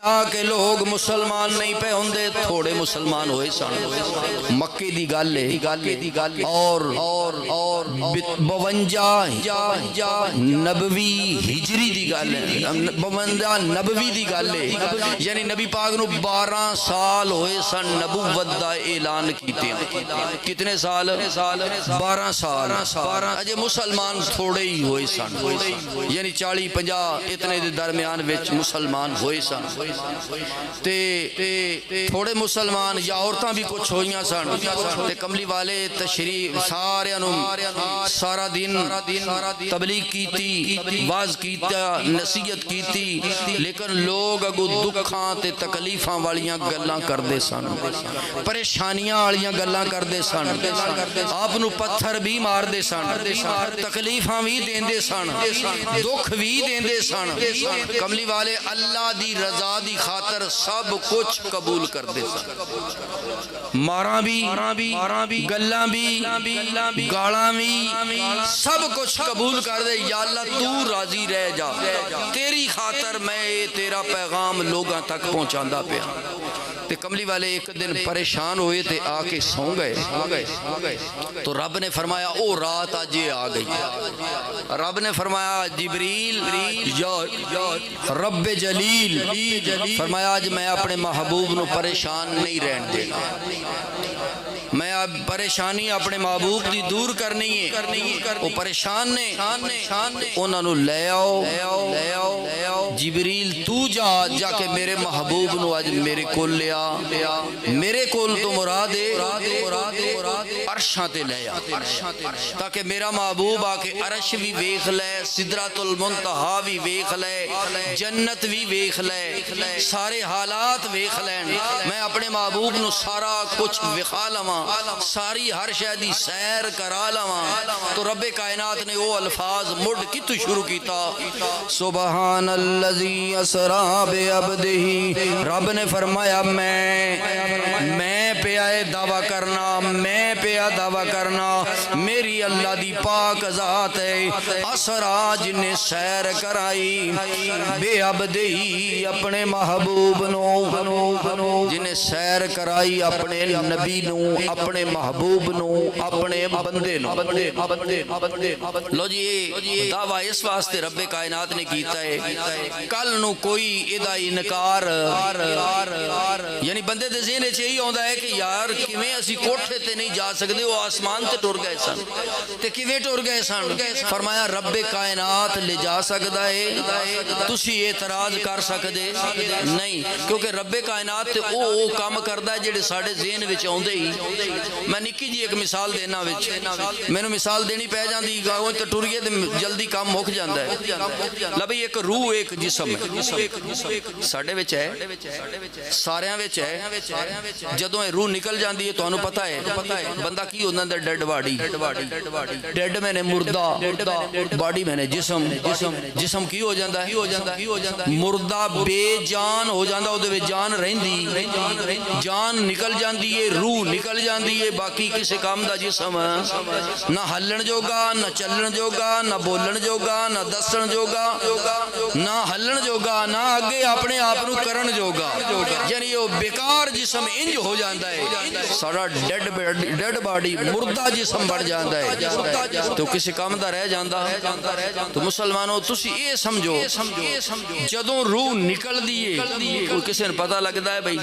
کہ لوگ مسلمان نہیں پہ ہوندے تھوڑے مسلمان ہوئے سن مکے دی گل ہے اور 52 نبوی ہجری دی گل ہے 52 نبوی دی گل ہے یعنی نبی پاک نو 12 سال ہوئے سن نبوت دا اعلان کیتے ہیں کتنے سال 12 سال اجے مسلمان تھوڑے ہی ہوئے سن یعنی 40-50 اتنے دے درمیان وچ مسلمان ہوئے سن تھوڑے مسلمان یا عورتاں بھی کچھ ہوئیاں سن تے کملی والے تشریف سارے سارا دن تبلیغ کیتی واز کیتا نصیحت کیتی لیکن لوگ اگو دکھاں تے تکلیفاں والیاں گلاں کردے سن پریشانیاں والیاں گلاں کردے سن آپ نو پتھر بھی مار دے سن تکلیفاں بھی دیندے سن دکھ بھی دیندے سن کملی والے اللہ دی رضا دی خاطر سب کچھ قبول کر دے سن ماراں بھی گلاں بھی گالاں بھی سب کچھ قبول کر دے یا اللہ تو راضی رہ جا تیری خاطر میں تیرا پیغام لوگاں تک پہنچاندا پیا تے کملی والے ایک دن پریشان ہوئے تے آ کے سو گئے تو رب نے فرمایا او رات آج یہ آ گئی رب نے فرمایا جبریل یا رب جلیل فرمایا آج میں اپنے محبوب نو پریشان نہیں رہن دینا میں اب پریشانی اپنے محبوب دی دور کرنی ہے وہ پریشان نے انہاں نو لے آؤ جبریل تو جا کے میرے محبوب نو آج میرے کول لے آ میرے کول تو مراد عرشاں تے لے آ تاکہ میرا محبوب آ کے عرش بھی ویکھ لے سدرۃ المنتہا بھی ویکھ لے جنت بھی ویکھ لے سارے حالات ویکھ لین میں اپنے محبوب نو سارا کچھ وکھا لواں ساری ہر شے دی سیر کرا لواں تو رب کائنات نے وہ الفاظ مڑ کتوں شروع کیتا سبحان الذی اسریٰ بعبدہ رب نے فرمایا میں پیا دعویٰ کرنا میری اللہ دی پاک ذات ہے اسریٰ جن نے سیر کرائی بے عبدہی اپنے محبوب نو جن نے سیر کرائی اپنے نبی نو اپنے محبوب نو اپنے بندے نو لو جی یہ دعویٰ اس واسطے رب کائنات نے کیتا ہے کل نو کوئی ادا انکار یعنی بندے دے ذہن وچ یہی ہوندا ہے کہ یار کیویں اسی کوٹھے تے نہیں جا سکدے وہ آسمان تے ٹر گئے سن تے کیویں ٹر گئے سن فرمایا رب کائنات لے جا سکدا ہے تسی اعتراض کر سکدے نہیں کیونکہ رب کائنات تے او کام کردا ہے جڑے ساڈے ذہن وچ اوندے ہی میں نکی جی ایک مثال دینا وچ مینوں مثال دینی پہ جاندی گاؤں تے ٹریے تے جلدی کام مک جاندا ہے لا بھئی ایک روح ایک جسم ہے ساڈے وچ ہے ساریاں وچ ہے جدوں روح نکل جاندی ہے تانوں پتہ ہے بندہ کی ہوندا ہے ڈیڈ باڈی ڈیڈ میں نے مردہ باڈی میں نے جسم کی ہو جاندا ہے مردہ بے جان ہو جاندا او دے وچ جان رہندی جان نکل جاندی ہے روح نکل جاندی ہے باقی کسی کام دا جسم نہ ہلن جوگا نہ چلن جوگا نہ بولن جوگا نہ دسن جوگا نہ ہلن جوگا نہ اگے اپنے آپ نو کرن جوگا یعنی وہ بیکار جسم انج ہو جاندا ہے سارا ڈیڈ باڈی مردہ جسم بن جاندا ہے تو کسی کام دا رہ جاندا تو مسلمانوں تسی اے سمجھو جدوں روح نکل دیے کوئی کسی نے پتہ لگدا ہے بھائی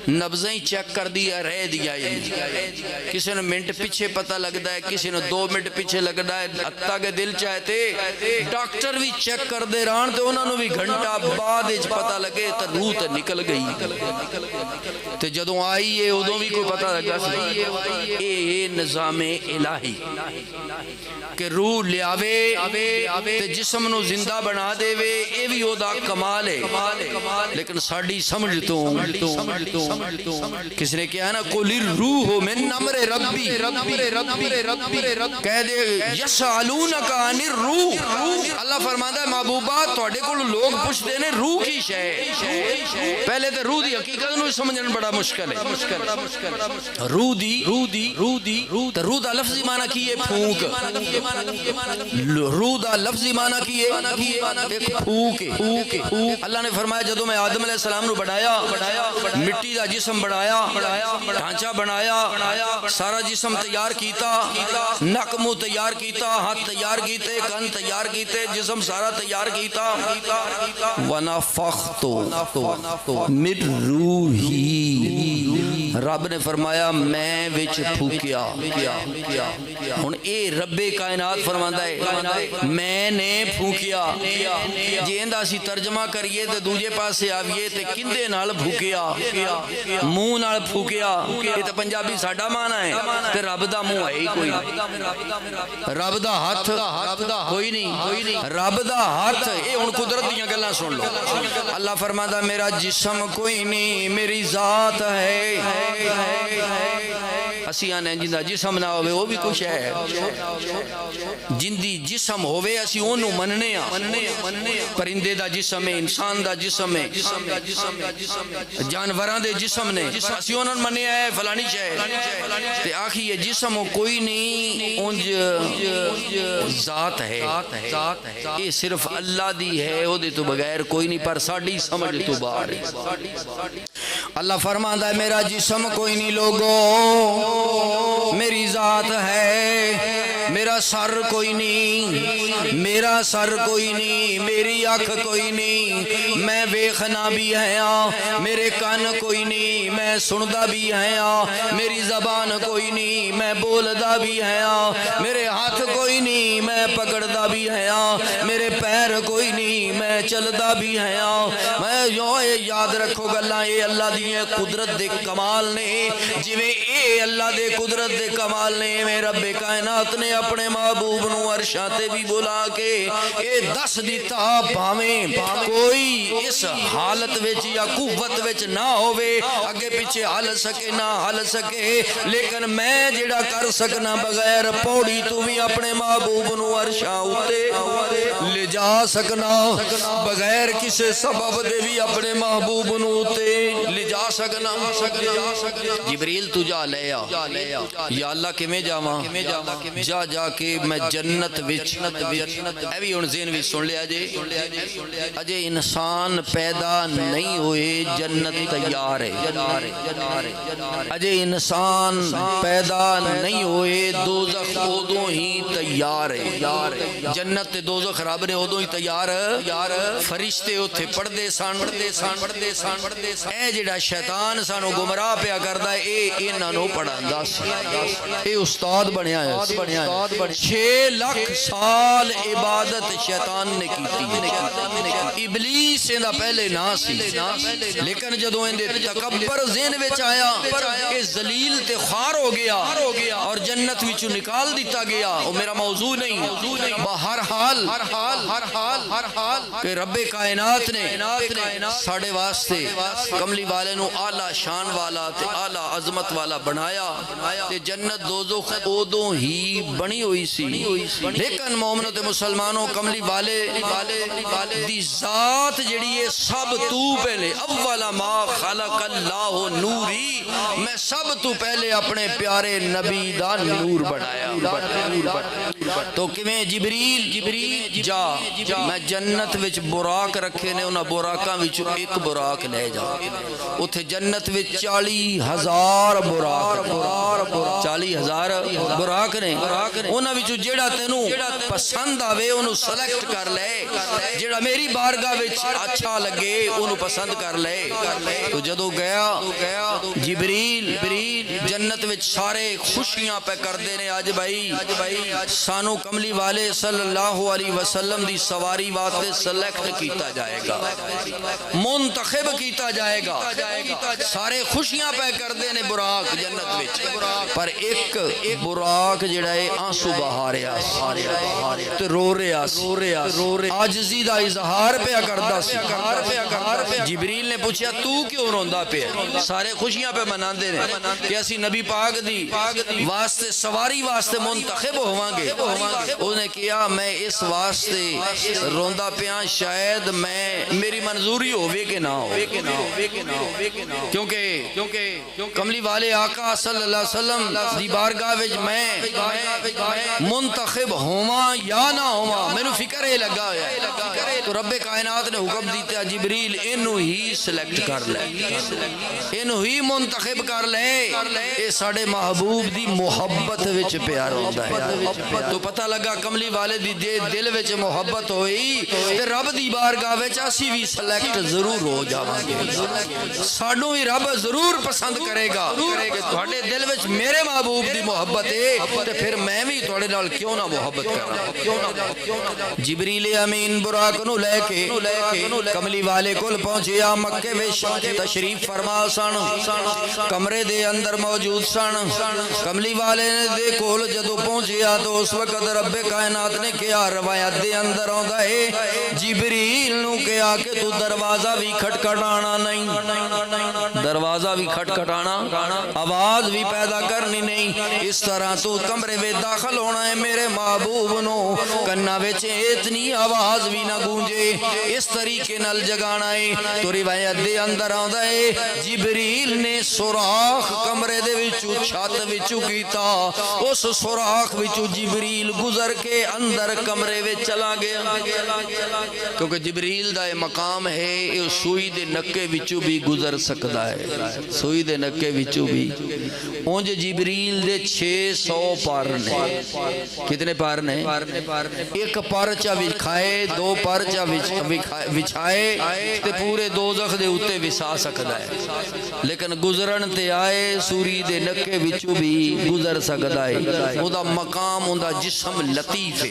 نبضیں چیک کر دیا رہ دیا کسی نے منٹ پیچھے پتہ لگدا ہے کسی نے 2 منٹ پیچھے لگدا ہے حتیٰ کہ دل چاہتے ڈاکٹر بھی چیک کر دے رہن تو انہوں نے بھی گھنٹہ بعد پتہ لگے تو روح تو نکل گئی تو جدوں آئی ہے ادوں بھی کوئی پتہ لگا اے نظام الہی کہ روح لیاوے تے جسم نو زندہ بنا دے وے اے بھی او دا کمال ہے لیکن ساڈی سمجھ کس نے کیا نا قل الروح من امر ربی کہہ دے یسالونک عن الروح اللہ فرماتا ہے محبوبات تواڈے کول لوگ پوچھتے نے روح کی شے پہلے تے روح دی حقیقت نو سمجھنا بڑا مشکل ہے روح دا لفظی معنی کی ہے پھونک روح دا لفظی معنی کی ہے ایک پھونک اللہ نے فرمایا جدوں میں آدم علیہ السلام نو بڑھایا مٹی دا جسم بڑھایا ڈھانچہ بنایا سارا جسم تیار کیتا نک منہ تیار کیتا ہاتھ تیار کیتے کن تیار کیتے جسم سارا تیار کیتا ونفخت من روحی رب نے فرمایا میں وچ پھوکیا ہن اے رب کائنات فرماندا ہے میں نے پھوکیا جے ایندا سی ترجمہ کریے تے دوجے پاسے آویے تے کندے نال پھوکیا منہ نال پھوکیا یہ تے پنجابی ساڈا معنی ہے تے رب دا منہ ہے ہی کوئی نہیں رب دا ہاتھ کوئی نہیں رب دا ہاتھ اے ہن قدرت دیاں گلاں سن لو اللہ فرماتا میرا جسم کوئی نہیں میری ذات ہے اسی آنے جندہ جسم نہ ہوئے وہ بھی کچھ ہے جندی جسم ہوئے اسی انہوں مننے پرندے دا جسم ہے انسان دا جسم ہے جانوران دے جسم نے اسی انہوں مننے آئے فلانی چاہے تے آخی یہ جسم کوئی نہیں انج ذات ہے یہ صرف اللہ دی ہے وہ دے تو بغیر کوئی نہیں پر ساڑی سمجھ تو باہر اللہ فرماتا ہے میرا جسم کوئی نہیں لوگوں میری ذات ہے میرا سر کوئی نہیں میرا سر کوئی نہیں میری آنکھ کوئی نہیں میں ویکھنا بھی ہے میرے کان کوئی نہیں میں سندا بھی ہے میری زبان کوئی نہیں میں بولدا بھی ہے میرے ہاتھ کوئی نہیں میں پکڑدا بھی ہے میرے پیر کوئی نہیں میں چلدا بھی ہے میں یاد رکھو گلاں اے اللہ دی قدرت دے کمال نے جویں اے اللہ دے قدرت دے کمال نے میں رب کائنات نے اپنے محبوب نو عرشاں تے بھی بلا کے اے دس دیتا بھاویں کوئی اس حالت وچ یا قوت وچ نہ ہووے اگے پیچھے ہل سکے نہ ہل سکے لیکن میں جڑا کر سکنا بغیر پوڑی تو بھی اپنے محبوب نو عرشاں اُتے لے جا سکنا بغیر کسے سبب دے بھی اپنے محبوب نو اُتے لے جا سکنا جبریل تو جا لے یا اللہ کے میں جاواں جا کے میں جنت وچ اے بھی ہن ذہن وچ سن لیا جے اجے انسان پیدا نہیں ہوئے جنت تیار ہے اجے انسان پیدا نہیں ہوئے دوزخ اودوں ہی تیار ہے جنت تے دوزخ رب نے اودوں ہی تیار فرشتے اوتھے پڑھدے سن اے جڑا شیطان سانو گمراہ پیا کردا ہے اے انہاں نو پڑھاندا سی اے استاد بنیا ہے 6 لاکھ سال عبادت شیطان نے کیتی ابلیس ایندا پہلے نہ سی لیکن جدوں ایندے تکبر ذہن وچ آیا کہ ذلیل تے خوار ہو گیا اور جنت وچوں نکال دیتا گیا وہ میرا موضوع نہیں بہر حال کہ رب کائنات نے ساڑے واسطے کملی والے نو اعلیٰ شان والا تے اعلیٰ عظمت والا بنایا تے جنت دوزخ اودوں ہی بنی ہوئی سی لیکن مومنوں تے مسلمانوں کملی والے دی ذات جڑی ہے سب تو پہلے اولا ما خلق اللہ نوری میں سب تو پہلے اپنے پیارے نبی دا نور بنایا تو کمیں جبریل جا میں جنت وچ براق رکھے نے انہاں براقاں وچ ایک براق لے جا اتھے جنت وچ 40,000 براق 40,000 براق نے انہاں وچ جیڑا تینوں پسند آوے انہوں سلیکٹ کر لے جیڑا میری بارگاہ وچ اچھا لگے انہوں پسند کر لے تو جدو گیا جبریل جنت وچ سارے خوشیاں پہ کر دینے آج بھائی سانو کملی والے صلی اللہ علیہ وسلم دی سواری واسطے سلیکٹ کیتا جائے گا منتخب کیتا جائے گا سارے خوشیاں پہ کر دینے براق جنت وچ پر ایک براق جڑا ہے آنسو بہا رہا تے رو رہا عاجزی دا اظہار پہ کردا سی جبریل نے پوچھا تو کیوں روندا پیا؟ سارے خوشیاں پہ مناندے نے کہ اسی نبی پاک دی واسطے سواری واسطے منتخب ہوواں گے۔ اس نے کہا میں اس واسطے روندا پیا شاید میری منظوری ہووے کہ نہ ہو، کیونکہ کملی والے آقا صلی اللہ علیہ وسلم دی بارگاہ وچ میں منتخب ہوواں یا نہ ہوواں مینوں فکر یہ لگا ہوا ہے۔ تو رب کائنات نے حکم دیتا جبریل اینو ہی سلیکٹ کر لے، اینو ہی منتخب کر لے، اے ساڑے محبوب دی محبت وچ پیار ہوتا ہے۔ تو پتہ لگا کملی والے دی دل وچ محبت ہوئی تے رب دی بارگاہ وچ اسی بھی سلیکٹ ضرور ہو جاواں گے، سانوں ہی رب ضرور پسند کرے گا کہ تہاڈے دل وچ میرے محبوب دی محبت ہے تے پھر میں بھی تہاڈے نال کیوں نہ محبت کراں۔ جبریل امین براق نو لے کے کملی والے کول پہنچیا، مکے وچ تشریف فرما سن، کمرے دے اندر موجود سن۔ کملی والے دے کول جدو پہنچیا تو اس وقت رب کائنات نے کیا روایت دے اندر آندا ہے جبریل نو کہا کہ تو دروازہ بھی کھٹکھٹانا نہیں، دروازہ بھی کھٹکھٹانا، آواز بھی پیدا کرنی نہیں، اس طرح تو کمرے میں داخل ہونا ہے میرے محبوب نو کنا وچ اتنی آواز بھی نہ گونجے، اس طریقے نال جگانا ہے۔ تو روایت دے اندر آندا ہے جبریل نے سوراخ کمرے دے وچوں چھت وچوں کیتا، اس سوراخ وچوں جبریل گزر کے اندر کمرے وچ چلا گیا، کیونکہ جبریل دا مقام ہے یہ سوئی دے نکے وچوں بھی گزر سکتا ہے، سوئی دے نکے وچوں بھی۔ اونج جبریل دے 600 پر نے، کتنے پر نے؟ ایک پر چا وچھائے، دو پر چا وچھائے تے پورے دوزخ دے اتے وسا سکتا ہے، لیکن گزرن تے آئے سوری دے نکے وچوں بھی گزر سکتا ہے۔ او دا مقام، او دا جسم لطیف ہے۔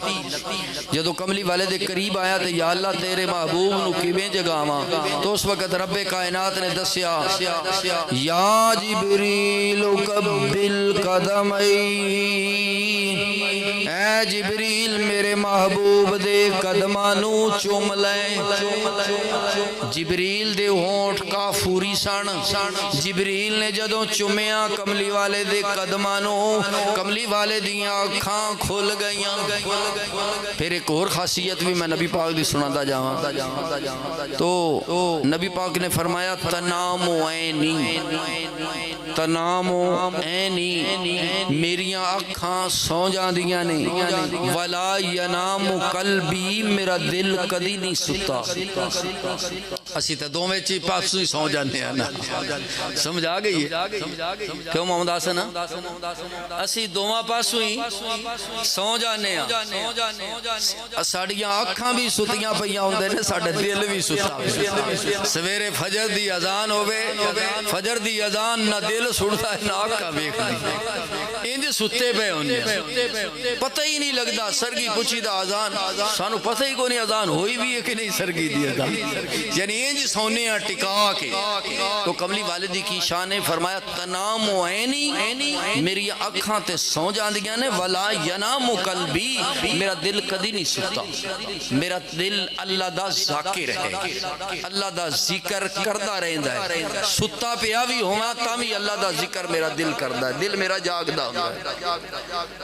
جدو کملی والے دے قریب آیا تے یا اللہ تیرے محبوب نو کیویں جگاواں؟ تو اس وقت رب کائنات نے دسیا یا جبریل قبل قدمئی، اے جبریل میرے محبوب دے قدمانو چوم لے۔ جبریل دے ہونٹ کافوری سن، جبریل نے جدوں چومیا کملی والے دے قدمانو، کملی والے دیاں اکھاں کھل گئیاں۔ پھر ایک اور خاصیت بھی میں نبی پاک دی سناتا جاواں، تو نبی پاک نے فرمایا تنام عینی، تنام عینی، میریاں اکھاں سو جاندیاں نے، ولا ینام قلبی، میرا دل کدی نہیں ستا۔ اسی تے دوویں چ پاسوں ہی سو جاندے ہیں نا، سمجھ آ گئی ہے کیوں محمد حسن؟ اسی دوواں پاسوں ہی سو جانے ہیں، ساڈیاں اکھاں بھی ستیاں پیاں ہوندے نے، ساڈا دل بھی ستا پیا۔ سویرے فجر دی اذان ہوے، فجر دی اذان نہ دل سندا ہے نہ اکھاں ویکھدی، انج ستے پے ہوندے پتہ ہی نہیں لگدا۔ سرگی پوچھی دا اذان سانو پتہ ہی کوئی نہیں اذان ہوئی بھی ہے کہ نہیں، سرگی دی اذان یعنی انج سونے ٹکا کے۔ تو کملی والدی کی شان نے فرمایا تنام عینی، میری اکھاں تے سو جاندیاں نے، ولا ینام قلبی، میرا دل کدی نہیں ستا، میرا دل اللہ دا ذاکر ہے، اللہ دا ذکر کردا رہندا ہے، ستا پیا بھی ہواں تاں بھی اللہ دا ذکر میرا دل کردا ہے، دل میرا جاگدا ہوندا ہے۔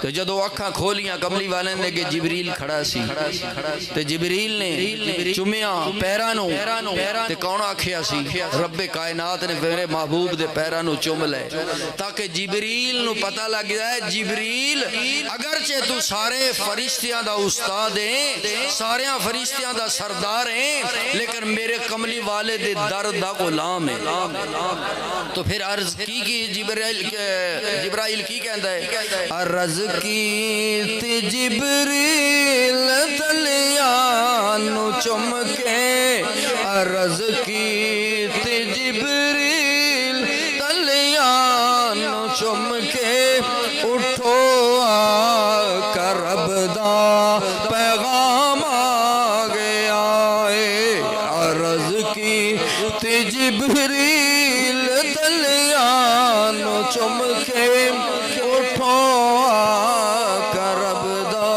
تو جدو اکھاں کھولیاں کملی والے نے کہ جبریل کھڑا سی، تے جبریل نے چومیا پیراں نو، تے کون آکھیا سی؟ رب کائنات نے میرے محبوب دے پیراں نو چوم لے، تاکہ جبریل نو پتہ لگ جائے جبریل اگرچہ تو سارے فرشتیاں دا استاد ہے، سارے فرشتیاں دا سردار ہے، لیکن میرے کملی والے دے در دا غلام ہے۔ تو پھر عرض کی جبرائیل کی کہندا ہے؟ عرض کی تے جبریل تلیاں نو چم کے، عرض کی تے جبریل تلیاں نو چم کے، اٹھو آقا رب دا پیغام آ گیا ہے، عرض کی تے جبریل تلیاں نو چم کے، اٹھو آقا رب دا،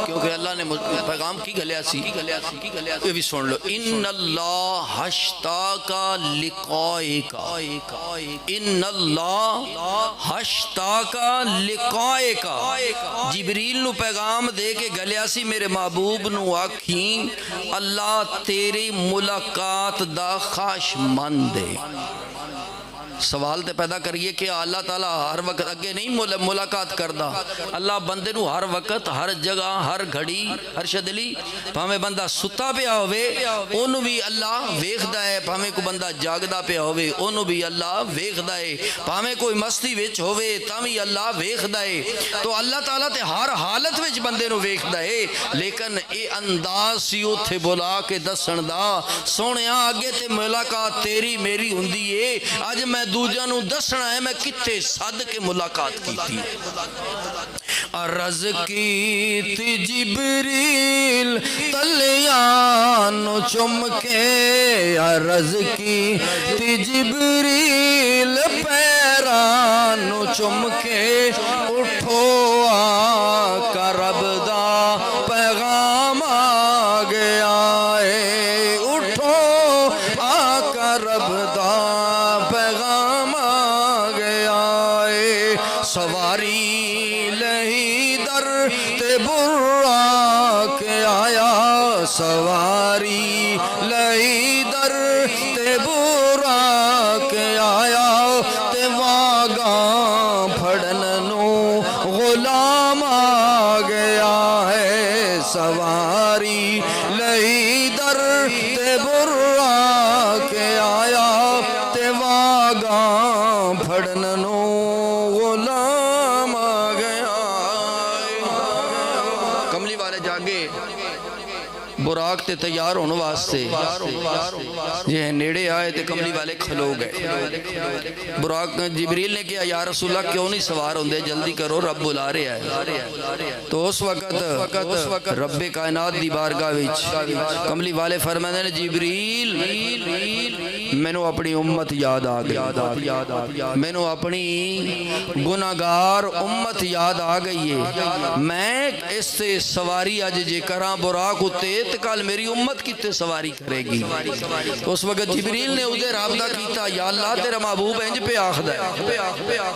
کیونکہ اللہ نے پیغام کی گلیا سی یہ بھی سن لو ان اللہ ہشتاکا لقائکا ان اللہ ہشتاکا لقائکا جبریل نو پیغام دے کے گلیا سی میرے محبوب نو آکھیں اللہ تیری ملاقات دا خواہش مند ہے سوال تے پیدا کریے کہ اللہ تعالیٰ ہر وقت اگے نہیں ملاقات کردہ اللہ بندے نو ہر وقت ہر جگہ ہر گھڑی ہر شدلی پاہمیں بندہ ستا پیا ہوئے انہوں بھی اللہ ویکھدا ہے پاہمیں کوئی بندہ جاگدا پیا ہوئے انہوں بھی اللہ ویکھدا ہے پاہمیں کوئی مستی وچ ہوئے تاں اللہ ویکھدا ہے تو اللہ تعالیٰ تے ہر حالت وچ بندے نو ویکھدا ہے لیکن اے انداز سی اوتھے بلا کے دسن دا سونیاں اگے تے ملاقات تیری میری ہوندی ہے اج میں دوجہ نو دسنا ہے میں کتے صد کے ملاقات کی تھی عرض کی تی جبریل تلیانو چم کے عرض کی تی جبریل پیرانو چم کے اٹھو آقا رب دا پیغام آ گیا ہے اٹھو آقا رب دا پیغام آ گیا ہے سواری لہی در تے برا کے آیا سواری لہی در تے برا کے آیا تے واگاں پھڑن نو غلام آ گیا ہے سواری لہی در تے برا کے آیا تے واگاں پھڑن نو غلام آ گیا کملی والے جاگے براق تے تیار ہونے واسطے یہ نیڑے آئے تے کملی والے کھلو گئے براق جبریل نے کہا یا رسول اللہ کیوں نہیں سوار ہوندے جلدی کرو رب بلا رہے آئے تو اس وقت رب کائنات دی بارگاہ وچ کملی والے فرمانے جبریل میں نو اپنی امت یاد آ گئی میں نو اپنی گناہگار امت یاد آ گئی ہے میں اس سے سواری آج جے کراں براق اتے کل میری امت کتے سواری کرے گی تو اس وقت جبریل نے اسے رابطہ کیتا یا اللہ تیرا محبوب انج پہ آخدا ہے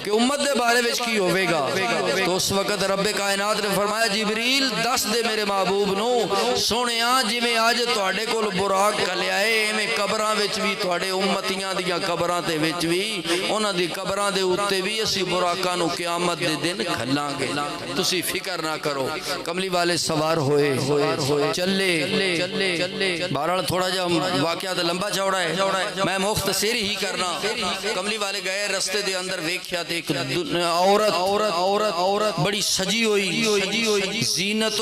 کہ امت دے بارے وچ کی ہوئے گا تو اس وقت رب کائنات نے فرمایا جبریل دس دے میرے محبوب نو سونیاں جی میں آج تواڈے کول براق کلے آئے میں قبراں وچ بھی تواڈے امتیاں دیاں قبراں تے وچ بھی انہاں دی قبراں دے اوتے بھی اسی براقاں نو قیامت دے دن کھلاں گے تسی فکر نہ کرو کملی والے سوار ہوئے چلے بہرحال تھوڑا جا واقعات لمبا چوڑا ہے میں مختصری ہی کرنا کملی والے گئے رستے دے اندر ویکھیا تے ایک عورت بڑی سجی ہوئی زینت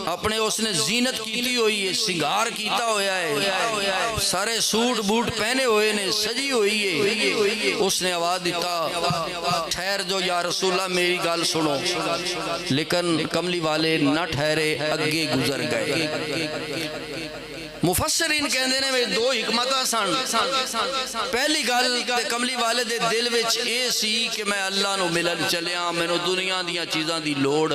اپنے اس نے زینت کیتی ہوئی ہے سنگار کیتا ہویا ہے سارے سوٹ بوٹ پہنے ہوئے نے سجی ہوئی ہے اس نے آواز دیتا ٹھہر جو یا رسول اللہ میری گال سنو لیکن کملی والے نہ ٹھہرے اگے گزر گئے مفسرین کہندے نے دو حکمتاں سن پہلی گل تے کملی والے دے دل وچ اے سی کہ میں اللہ نو ملن چلیاں مینوں دنیا دیاں چیزاں دی لوڑ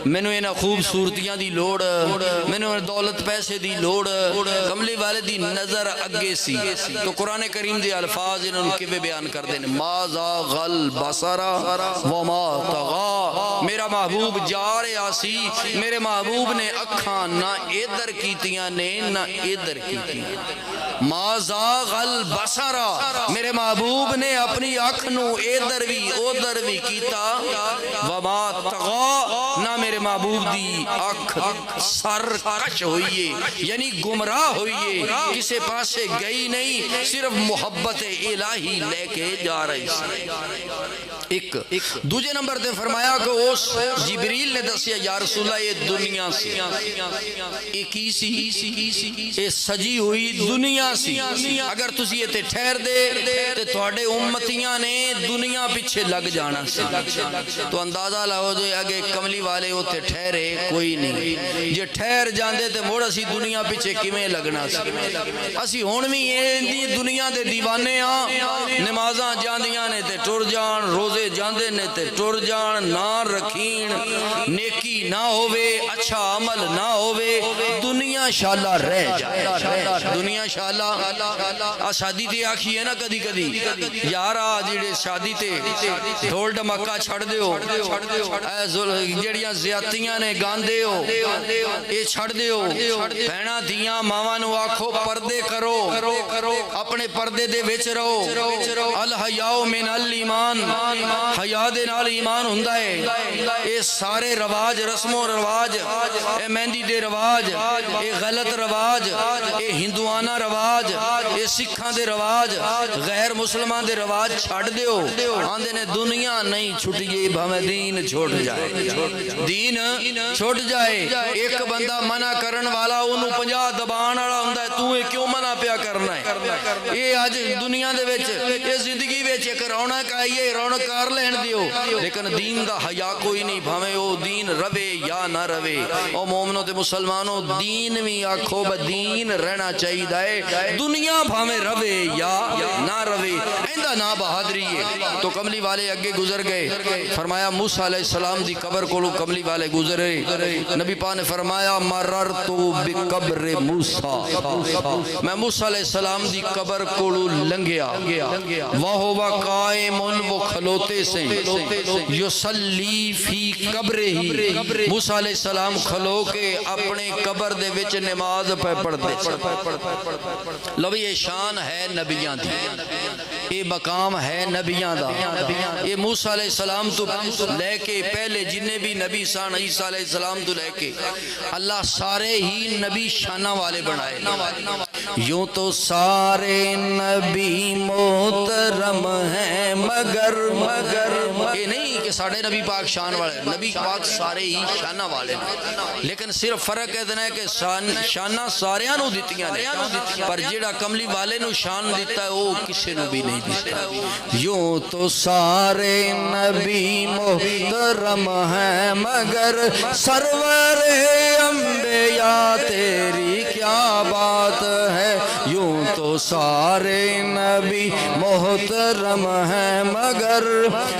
مینوں انہاں خوبصورتیاں دی لوڑ مینوں دولت پیسے دی لوڑ کملی والے دی نظر اگے سی تو قرآن کریم دے الفاظ انہاں نوں کیویں بیان کردے نے ما زاغ البصر وما طغى میرا محبوب جا رہا سی میرے محبوب نے اکھاں نہ ادھر کیتیاں نے نہ ادھر کی ما زاغ البصر میرے محبوب نے اپنی آنکھ نو ادھر بھی کیتا وما طغى نہ میرے محبوب دی آنکھ سر کش ہوئیے یعنی گمراہ ہوئیے کسے پاسے گئی نہیں صرف محبت الہی لے کے جا رہی سی ایک دوجہ نمبر تے فرمایا کہ اس جبریل نے دسیا یا رسول اللہ یہ دنیا سی ایک ہی سی اے سجی ہوئی دنیا سی اگر تسی یہ ٹھہر دے تے تھوڑے امتیاں نے دنیا پیچھے لگ جانا سی تو اندازہ لاؤ جو اگے کملی والے ہوتے ٹھہرے کوئی نہیں جے ٹھہر جاندے تے موڑ اسی دنیا پیچھے کیویں لگنا سی اسی ہن وی ایں دنیا دے دیوانے ہاں نمازاں جاندیاں نے تے ٹر جان روزے جاندے نے تے ٹر جان نہ رکھین نیکی نیکی نہ ہووے اچھا عمل نہ ہووے دنیا شالا رہ جائے دنیا شالا شادی تے آکھی ہے نا کدی کدی یارا جڑے شادی تے ڈھول ڈمکا چھڑ دیو جڑیاں زیادتیاں نے گاندے ہو اے چھڑ دیو بہنا دیاں ماواں نو آکھو پردے کرو اپنے پردے دے وچ رہو الحیاء من الایمان حیا دے نال ایمان ہوندا ہے اے سارے رواج رسم و رواج اے مہندی دے رواج اے غلط رواج اے ہندوانہ رواج اے سکھاں دے رواج غیر مسلمان دے رواج چھڑ دیو آندے نے دنیا نہیں چھٹیے بھامے دین چھوٹ جائے دین چھوٹ جائے ایک بندہ منع کرن والا انہوں 50 دبان والا ہوندا ہے تو کیوں منع پیا کرنا ہے یہ آج دنیا دے وچ یہ زندگی وچ ایک رونق آئیے رونق کار لین دیو لیکن دین دا حیا کوئی نہیں بھامے او دین روے یا نہ روے او مومنوں تے مسلمانوں دین بھی آکھو بدین رہنا چاہیے دائے دنیا بھامے روے یا نہ روے ایندہ نا بہادری ہے تو کملی والے اگے گزر گئے فرمایا موسیٰ علیہ السلام دی قبر کو کملی والے گزرے نبی پاک نے فرمایا مررتو بقبر موسیٰ میں موسیٰ علیہ السلام دی قبر کو لنگیا وَهُوَ قَائِمٌ وہ کھلوتے سے یُسَلِّی فی قبر ہی موسیٰ علیہ السلام کھلو کے اپنے قبر دے وچ نماز پہ پڑھتے لو یہ شان ہے نبیاں دی یہ مقام ہے نبیاں دا یہ موسیٰ علیہ السلام تو لے کے پہلے جنہیں بھی نبی سان عیسیٰ علیہ السلام تو لے کے اللہ سارے ہی نبی شانہ والے بنائے یوں تو سارے نبی محترم ہیں مگر یہ نہیں کہ ساڑھے نبی پاک شان والے نبی پاک سارے ہی شانہ والے لیکن صرف فرق اتنا ہے کہ شانہ ساریاں نو دیتیاں نے پر جیڑا کملی والے نو شان دیتا ہے وہ کسی نو بھی نہیں دیتا یوں تو سارے نبی محترم ہیں مگر سرور انبیاء تیری کیا بات ہے یوں تو سارے نبی محترم ہیں مگر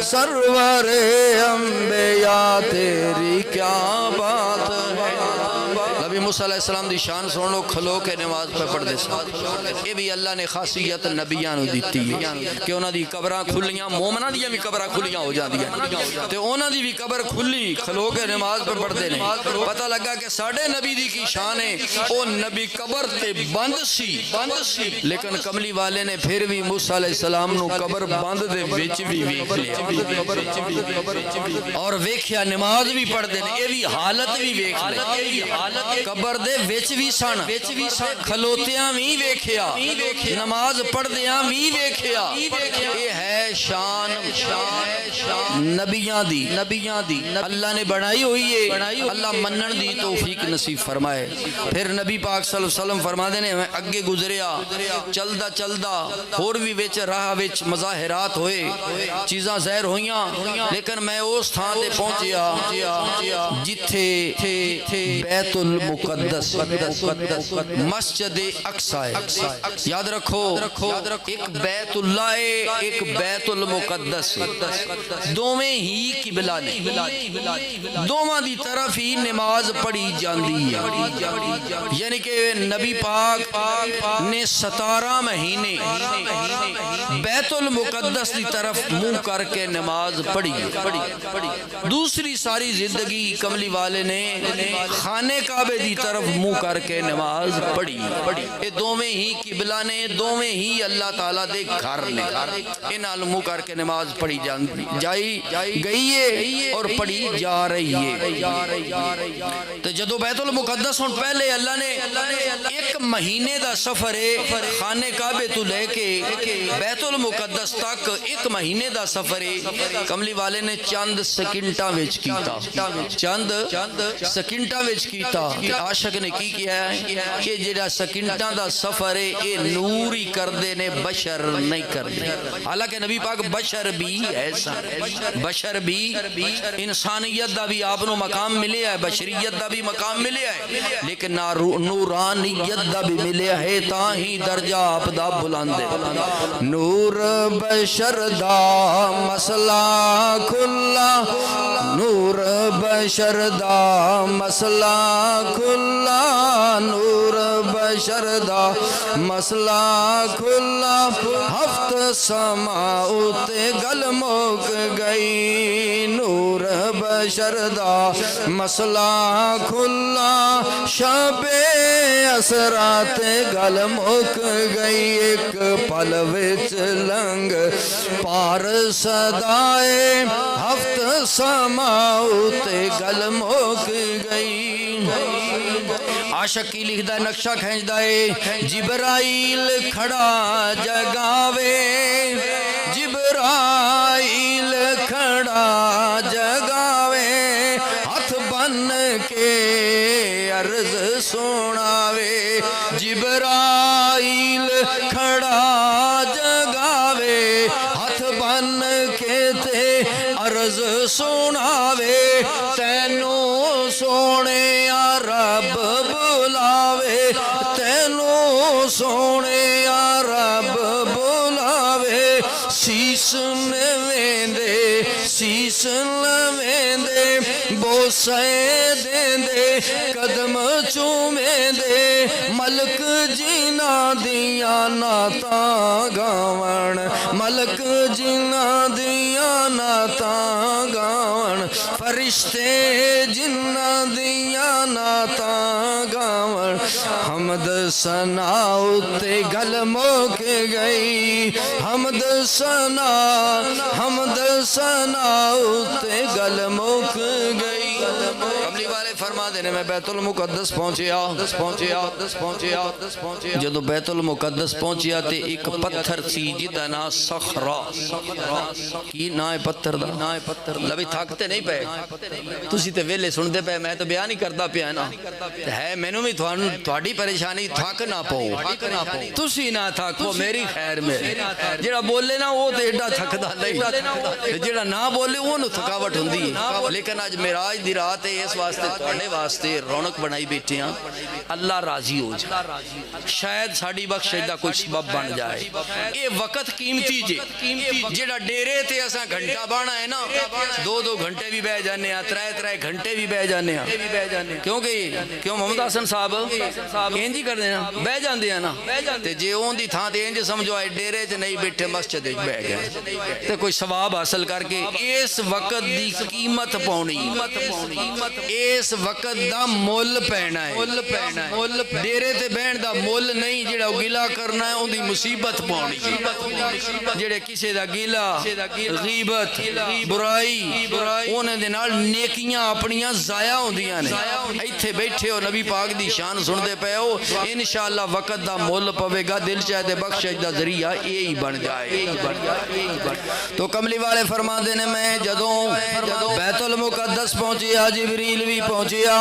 سرور انبیاء تیری کیا بات ہے نبی موسیٰ علیہ السلام دی شان سنو کھلو کے نماز پہ پڑھ دے ساتھ یہ بھی اللہ نے خاصیت نبیان دیتی ہے کہ انہاں دی قبراں کھلیاں مومناں دی بھی قبراں کھلیاں ہو جاندیاں تے انہاں دی بھی قبر کھلی کھلو کے نماز پہ پڑھ دے نے پتہ لگا کہ ساڑھے نبی دی کی شان ہے او نبی قبر تے بند سی لیکن کملی والے نے پھر بھی موسیٰ علیہ السلام نو قبر بند دے وچ بھی ویکھ لیا اور ویکھیا نماز بھی پڑھ دے نے یہ بھی حالت بھی ویکھ لیا قبر دے وچ بھی سن کھلوتیاں بھی ویکھیا نماز پڑھ دیاں بھی ویکھیا یہ ہے شان نبیاں دی اللہ نے بنائی ہوئی ہے اللہ منن دی توفیق نصیب فرمائے پھر نبی پاک صلی اللہ علیہ وسلم فرما دے نے میں اگے گزریا چلدا اور بھی وچ راہ وچ مظاہرات ہوئے چیزاں ظاہر ہوئیاں لیکن میں اس تھاں تے پہنچیا جتھے بیت المقدس مسجد اقصی ہے یاد رکھو ایک بیت اللہ ہے ایک بیت المقدس دوویں ہی قبلہ نے دوواں دی طرف ہی نماز پڑھی جاندی ہے یعنی کہ نبی پاک نے 17 مہینے بیت المقدس دی طرف منہ کر کے نماز پڑھی دوسری ساری زندگی کملی والے نے خانے کعبے دی طرف منہ کر کے نماز پڑھی یہ دوویں ہی قبلہ نے دوویں ہی اللہ تعالیٰ دے گھر نے انہاں منہ کر کے نماز پڑھی جائی گئی ہے اور پڑھی جا رہی ہے تو جدو بیت المقدس ہون پہلے اللہ نے ایک مہینے دا سفر ہے خانے کعبے تو لے کے بیت المقدس تک ایک مہینے دا سفر ہے کملی والے نے چند سکنٹاں وچ کیتا چند سکنٹاں وچ کیتا کہ عاشق نے کی کیا ہے کہ جڑا سکنٹاں دا سفر ہے اے نور ہی کر دے نے بشر نہیں کر دے حالانکہ نبی پاک بشر بھی ایسا بشر بھی انسانیت دا بھی آپ نو مقام ملے ہے بشریت دا بھی مقام ملے ہے لیکن نورانیت دا بھی ملیا ہے تا ہی درجہ آپ دا بلند ہے نور بشر دا مسئلہ کھلا نور بشر دا مسئلہ کھلا نور بشر دا مسئلہ کھلا ہفت سماؤ تے گل موک گئی نور بشر دا مسئلہ کھلا شب اسرات گل موک گئی ایک پل وچ لنگ پار صدائے ہفت سماؤ تے گل موک گئی عاشق کی لکھدہ نقشہ کھینچ دائے جبرائیل کھڑا جگاوے جبرائیل کھڑا جگاوے ہاتھ بن کے عرض سناوے جبرائیل کھڑا جگاوے ہاتھ بن کے تے عرض سناوے تینوں سونے رب بلاوے تینوں سونے رب بلاوے سیس نویندے سیس نویندے بوسے دیندے قدم چومیندے ملک جینا دیا ناتا گاون ملک جینا دیا ناتا گاون فرشتے جنہ دیا ناتا گاون حمد ثنا تے گل موک گئی حمد ثنا تے گل موک گئی کملی والے فرما دینے میں بیت المقدس پہنچیا جدو بیت المقدس پہنچیا تے ایک پتھر سی جدہ نا صخرہ کی نا پتھر دا لبی تھاکتے نہیں پہ تسی تے ویلے سن دے پہ میں تو بیان ہی کردہ پہ نا ہے میں نو بھی تھوڑی پریشانی تھاک نہ پو تسی نہ تھاکو میری خیر میں جڑا بولے نا وہ تے ایڈا تھکدا نہیں جڑا نہ بولے وہ نو تھکاوٹ ہوندی ہے لیکن آج معراج دی رات ہے اس واسطے تھوڑے واسطے رونق بنائی بیٹھے ہیں اللہ راضی ہو جائے شاید ساڑی بخشش دا کچھ سبب بن جائے یہ وقت قیمتی جے جڑا ڈیرے تے اساں گھنٹہ بانا ہے نا 2 گھنٹے بھی بہ جانے ہیں 3 گھنٹے بھی بہ جانے ہیں کیوں محمد حسن صاحب انج ہی کر دینا بہ جاندے ہیں نا تے جے اون دی تھاں تے انج سمجھو آئے ڈیرے چ نہیں بیٹھے مسجد وچ بہ گئے تے کوئی ثواب حاصل کر کے اس وقت دی قیمت پاؤنی اس وقت دا مول پینا ہے ڈیرے تے بہن دا مول نہیں جڑا گلا کرنا ہے ان دی مصیبت پاؤنی جڑے کسے دا گلا غیبت برائی انہیں دے نال نیکیاں اپنیاں ضائع ہوندیاں نے ایتھے بیٹھے ہو نبی پاک دی شان سن دے پے ہو انشاءاللہ وقت دا مول پوے گا دل چاہتے بخشش دا ذریعہ یہی بن جائے تو کملی والے فرما دینے میں جدوں بیت المقدس پہنچیا جبریل بھی پہنچیا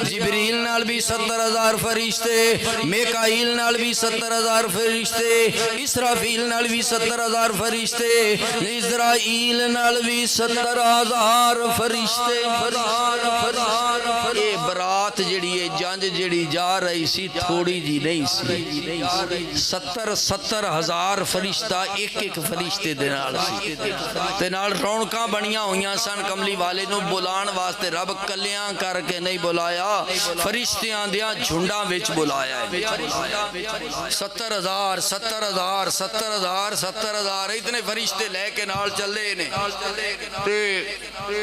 جبریل نال بھی 70,000 فرشتے میکائیل نال بھی 70,000 فرشتے اسرافیل نال بھی 70,000 فرشتے اسرائیل نال بھی 70,000 فرشتے یہ برات جڑی ہے جانج جڑی جا رہی سی تھوڑی جی نہیں سی 70,000 فرشتہ ایک فرشتے دے نال سی تے نال رونقاں بنیاں ہویاں سن کملی والے نو بلان واسطے رب کلیاں کر کے نہیں بلایا فرشتیاں دیاں جھنڈاں وچ بلایا ہے 70,000 اتنے فرشتے لے کے نال چلے نے تے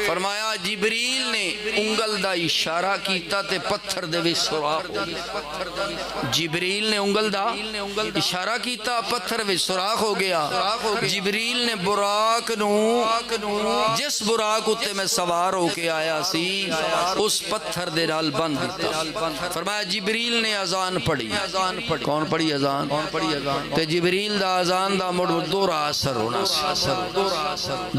فرمایا جبریل نے انگل دا اشارہ کیتا تے پتھر دے وچ سوراخ ہو گیا جبریل نے انگل دا اشارہ کیتا پتھر وچ سوراخ ہو گیا جبریل نے براق نو جس براق اتے میں سوار ہو کے آیا سی اس پتھر دے نال بند دیتا فرمایا جبریل نے اذان پڑھی کون پڑھی اذان تے جبریل دا اذان دا مڑ دورہ اثر ہونا سی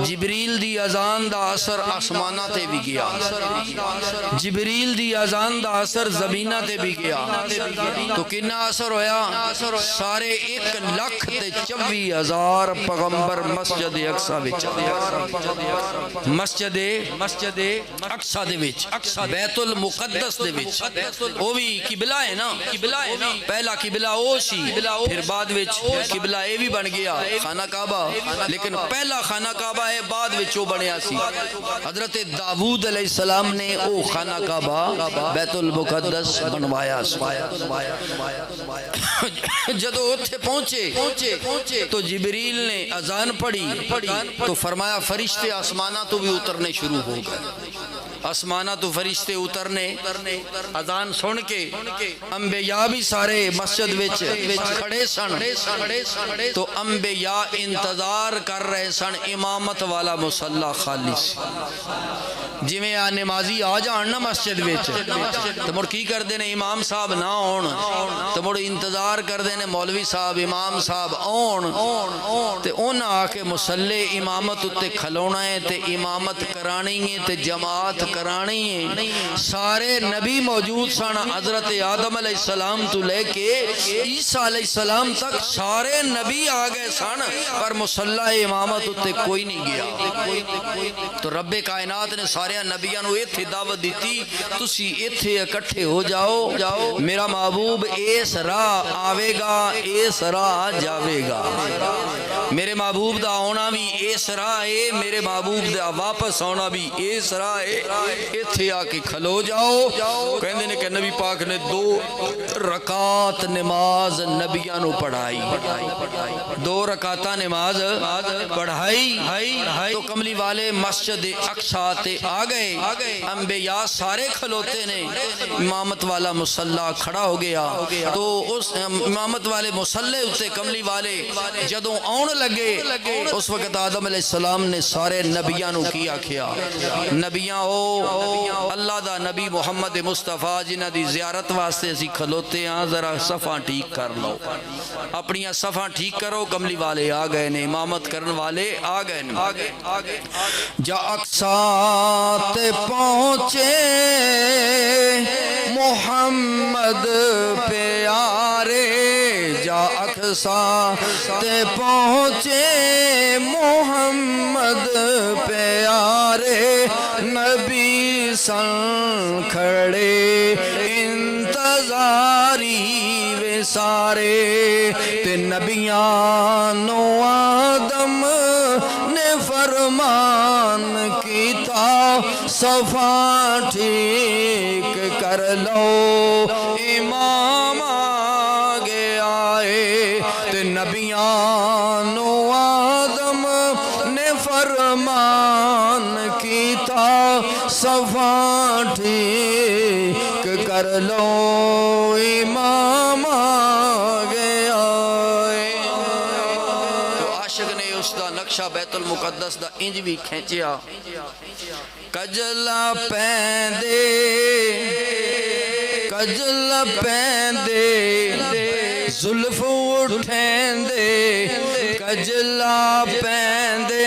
جبریل دی اذان دا اثر آسمانہ تے بھی گیا جبریل دی اذان دا اثر زمینہ تے بھی گیا تو کنا اثر ہویا سارے 1,24,000 پیغمبر مسجد اقصی وچ مسجد اقصی دے وچ بیت المقدس دے وچ او وی قبلہ ہے نا پہلا قبلہ او سی پھر بعد وچ قبلہ اے بھی بن گیا خانہ کعبہ لیکن پہلا خانہ کعبہ ہے بعد وچ او بنیا سی حضرت داؤد علیہ السلام نے او خانہ کعبہ بیت المقدس بنوایا جدو اتھے پہنچے تو جبریل نے اذان پڑھی تو فرمایا فرشتے آسمانہ تو بھی اترنے شروع ہو گئے آسمانہ تو فرشتے اترنے اذان سن کے انبیاء بھی سارے مسجد وچ کھڑے سن تو انبیاء انتظار کر رہے سن امامت والا مصلی خالی سی جی میں نمازی آ جان نا مسجد وچ تو مڑ کی کر دینے امام صاحب نہ آن تو مڑ انتظار کر دینے مولوی صاحب امام صاحب آن تے اونا آ کے مسلح امامت اتے کھلونا ہے تے امامت کرانی ہے تے جماعت کرانی ہے سارے نبی موجود سن حضرت آدم علیہ السلام تو لے کے عیسیٰ علیہ السلام تک سارے نبی آ گئے سن پر مسلح امامت اتے کوئی نہیں گیا تو رب کائنات نے سارے نبیوں نے ایتھے دعوت دیتی تسی ایتھے اکٹھے ہو جاؤ میرا محبوب اس راہ آوے گا اس راہ جاوے گا میرے محبوب دا آنا بھی اس راہ ہے میرے محبوب دا واپس آنا بھی اس راہ ہے ایتھے آ کے کھلو جاؤ کہندے نے کہ نبی پاک نے 2 رکعت نماز نبیوں نے پڑھائی 2 رکعت نماز پڑھائی تو کملی والے مسجد اقصی تے آ گئے انبیاء سارے کھلوتے نے امامت والا مصلی کھڑا ہو گیا تو اس امامت والے مصلی اتے کملی والے جدوں آن لگے اس وقت آدم علیہ السلام نے سارے نبیاں نو کیا کیا نبیاں ہو اللہ دا نبی محمد مصطفیٰ جنہ دی زیارت واسطے اسی کھلوتے ہیں ذرا صفاں ٹھیک کر لو اپنی صفاں ٹھیک کرو کملی والے آ گئے نے امامت کرن والے آ گئے نے جا اقصی تے پہنچے محمد پیارے جا اقصی تے پہنچے محمد پیارے نبی سن کھڑے انتظاری وے سارے تے نبیانو آدم نے فرمان کیتا صفا ٹھیک کر لو امام آگے آئے تے نبیانو آدم نے فرمان کیتا صفا ٹھیک کر لو امام آگے آئے تو عاشق نے اس دا نقشہ بیت المقدس دا انج بھی کھینچیا کجلا پیندے زلف اٹھیں دے کجلا پیندے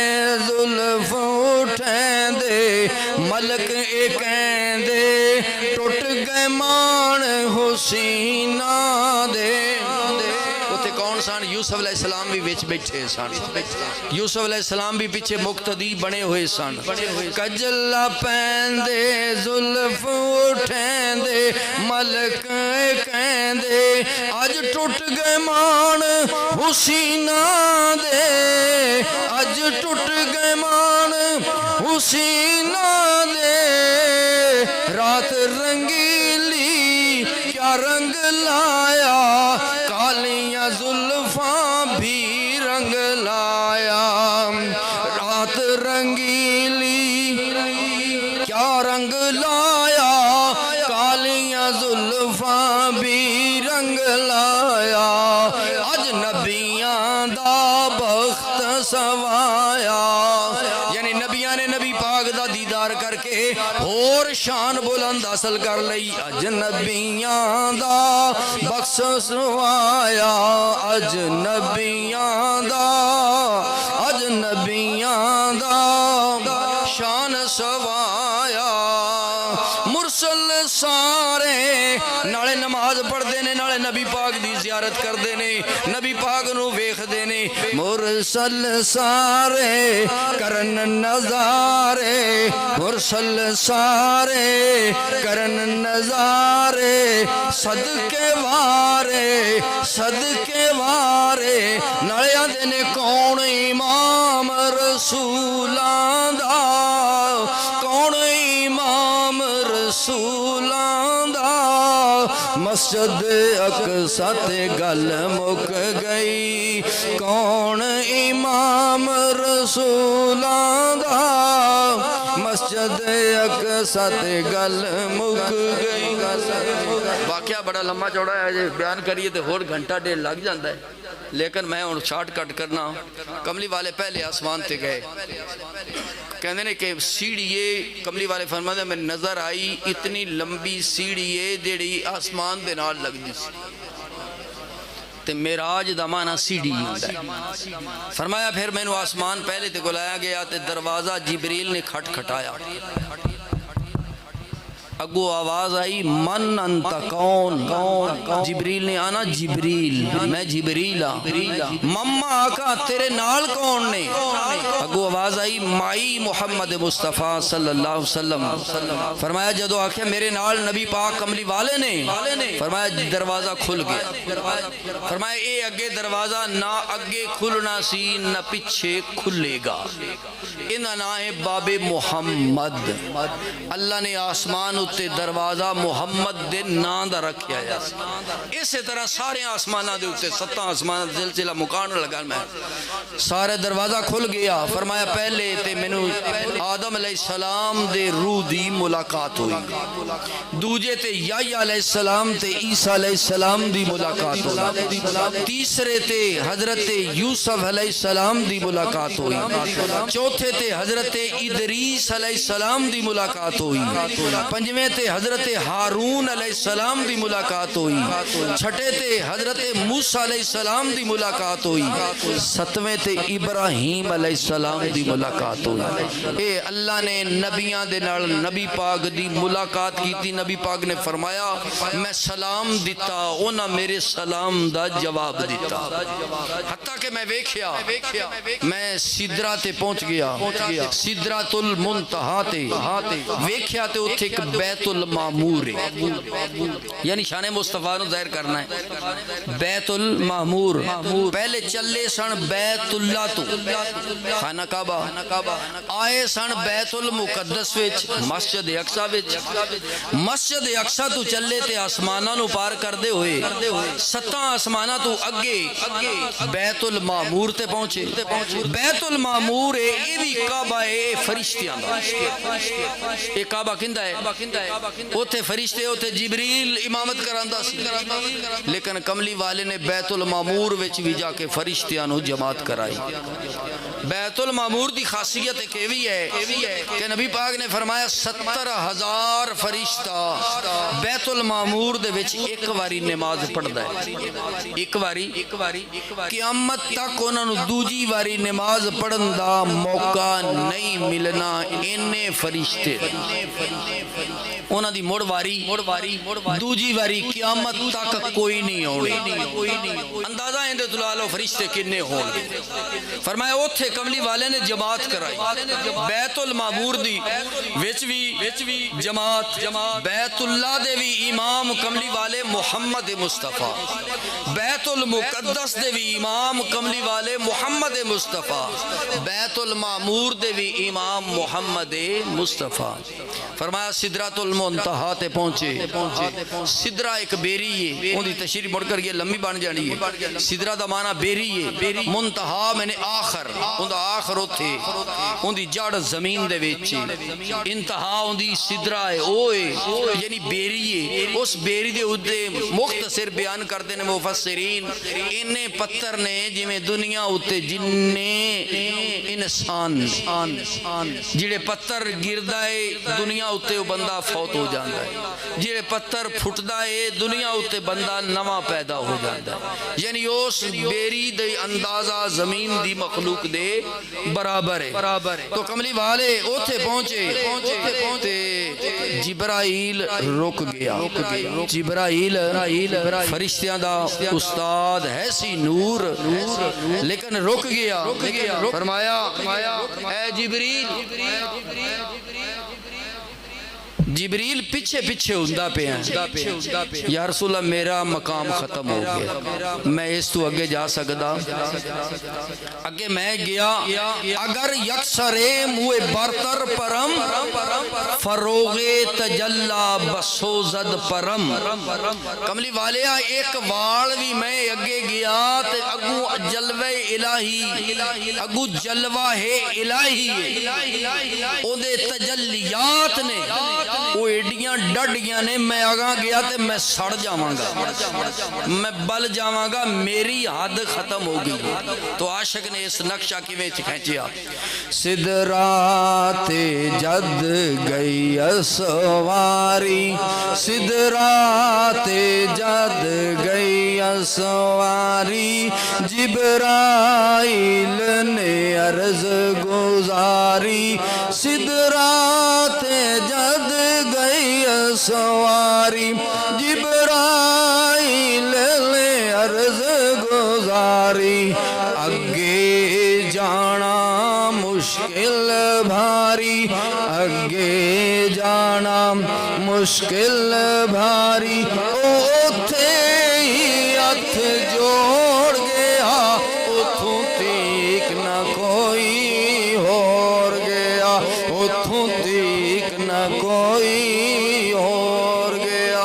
زلف اٹھیں دے ملک ایکیں دے ٹوٹ گئے مان حسینہ دے کون سن یوسف علیہ السلام بھی وچ بیٹھے سن یوسف علیہ السلام بھی پیچھے مقتدی بنے ہوئے سن کجلا پیندے زلف اٹھیں دے ملک کہندے اج ٹوٹ گئے مان حسینہ دے اج ٹوٹ گئے مان حسینہ دے رات رنگیلی کیا رنگ لایا کالیاں زلفاں بھی رنگ لایا رات رنگیلی کیا رنگ لایا کالیاں زلفاں بھی رنگ لایا اج نبیاں دا بخت سوایا یعنی نبیاں نے نبی پاک دا دیدار کر کے اور شان بلند حاصل کر لئی اجنبیاں دا بخش سوایا اجنبیاں دا شان سوایا مرسل سارے نال پڑھتے ہیں نالے نبی پاک دی زیارت کرتے ہیں نبی پاک نو ویکھدے نے مرسل سارے کرن نظارے مرسل سارے کرن نظارے صدقے وارے نالے آندے نے کون امام رسولاں دا کون امام رسولاں دا مسجد اقصی تے گل مک گئی کون امام رسولاں دا مسجد اقصی تے گل مک گئی واقعہ بڑا لمبا چوڑا ہے جی بیان کریے تو اور گھنٹہ ڈیڑھ لگ جاندہ ہے لیکن میں ان شارٹ کٹ کرنا کملی والے پہلے آسمان تے گئے کہنے نے کہ سیڑھیے کملی والے فرماتے میں نظر آئی اتنی لمبی سیڑھیے جیڑی آسمان دے نال لگ دی سی تے معراج دا معنی سیڑھی ہوتا ہے فرمایا پھر میں نے آسمان پہلے تے گلایا گیا تے دروازہ جبریل نے کھٹ کھٹایا اگو آواز آئی من انت کون جبریل نے آنا جبریل میں جبریل مما آقا تیرے نال کون نے اگو آواز آئی مائی محمد مصطفیٰ صلی اللہ علیہ وسلم فرمایا جدو آکھیا میرے نال نبی پاک کملی والے نے فرمایا دروازہ کھل گیا فرمایا اے اگے دروازہ نہ اگے کھلنا سی نہ پیچھے کھلے گا انہا نا ہے باب محمد اللہ نے آسمان تے دروازہ محمد دے نام دا رکھیا ہے اسی طرح سارے آسمانہ دے اتے 7 آسمانہ سلسلہ مکان لگا میں سارے دروازہ کھل گیا فرمایا پہلے تے میں نے آدم علیہ السلام دے روح دی ملاقات ہوئی دوجے تے یحییٰ علیہ السلام تے عیسیٰ علیہ السلام دی ملاقات ہوئی تیسرے تے حضرت یوسف علیہ السلام دی ملاقات ہوئی چوتھے تے حضرت ادریس علیہ السلام دی ملاقات ہوئی پنجویں تے حضرت ہارون علیہ السلام دی ملاقات ہوئی چھٹے تے حضرت موسیٰ علیہ السلام دی ملاقات ہوئی ستویں تے ابراہیم علیہ السلام دی ملاقات ہوئی اے اللہ نے نبیاں دے نال نبی پاک دی ملاقات کی تھی نبی پاک نے فرمایا میں سلام دیتا اونا میرے سلام دا جواب دیتا حتیٰ کہ میں ویکھیا میں سدرہ تے پہنچ گیا سدرۃ المنتہا تے ویکھیا تے اتھے ایک بیت المعمور ہے یعنی شان مصطفیٰ نو ظاہر کرنا ہے بیت المعمور پہلے چلے سن بیت اللہ تو خانہ کعبہ آئے سن بیت المقدس وچ مسجد اقصی وچ مسجد اقصی تو چلے تے آسمانہ نو پار کر دے ہوئے 7 آسمانہ تو اگے بیت المعمور تے پہنچے بیت المعمور ہے یہ بھی کعبہ ہے فرشتیاں دا یہ کعبہ کندہ ہے اوتھے فرشتے اوتھے جبریل امامت کراندا سی لیکن کملی والے نے بیت المعمور وچ بھی جا کے فرشتیاں نو جماعت کرائی بیت المعمور دی خاصیت ایک ایوی ہے کہ نبی پاک نے فرمایا 70,000 فرشتہ بیت المعمور دے وچ ایک واری نماز پڑھدا ہے ایک واری قیامت تک انہاں نو دوجی واری نماز پڑھن دا موقع نہیں ملنا انہیں فرشتے انہاں دی مڑ واری دوجی واری قیامت تک کوئی نہیں ہونی اندازہ اندے تلالو فرشتے کنے ہون فرمایا اوتھے کملی والے نے جماعت کرائی بیت المعمور دی وچ بھی جماعت بیت اللہ دے بھی امام کملی والے محمد مصطفیٰ بیت المقدس دے بھی امام کملی والے محمد مصطفیٰ بیت المعمور دے بھی امام محمد مصطفیٰ فرمایا سدرۃ المنتہا تے پہنچے سدرہ ایک بیری ہے ان دی تشریح مڑ کر یہ لمبی بن جانی ہے سدرہ دا معنی بیری ہے منتہا میں نے آخر ان دا آخر ہوتے ان دی جڑ زمین دے ویچے انتہا ان دی سدرہ ہے اوئے یعنی بیری ہے اس بیری دے ادھے مختصر بیان کرتے ہیں مفسرین انہیں پتھر نے جمیں دنیا ہوتے جننے انسان جڑے پتھر گردائے دنیا ہوتے وہ بندہ فوت موت ہو جاتا ہے جڑے پتھر پھٹدا ہے دنیا اتے بندہ نواں پیدا ہو جاتا ہے یعنی اس بیری دے اندازہ زمین دی مخلوق دے برابر ہے تو کملی والے اوتھے پہنچے تے جبرائیل رک گیا جبرائیل فرشتیاں دا استاد ہے سی نور لیکن رک گیا فرمایا اے جبریل پیچھے ہوندا پیا یا رسول اللہ میرا مقام ختم ہو گیا میں اس تو اگے جا سکدا اگے میں گیا اگر یکسر موئے برتر پرم فروغ تجلا بسوزد پرم کملی والیا ایک وال بھی میں اگے گیا تے اگو جلوہ الہی اگو جلوہ ہے الہی او دے تجلیات نے وہ ایڈیاں ڈڈیاں نے میں آگاں گیا تے میں سڑ جاواں گا میں بل جاواں گا میری حد ختم ہو گئی تو عاشق نے اس نقشہ کی میں کھینچیا سدرات جد گئی اسواری سدرات جد گئی اسواری جبرائیل نے عرض گزاری سدرات جد گئی سواری جبرائیل نے عرض گزاری اگے جانا مشکل بھاری اگے جانا مشکل بھاری اوتھے ہی ہتھ جوڑ گیا اتھوں تیک نہ کوئی ہور گیا اتھوں تیک نہ کوئی اور گیا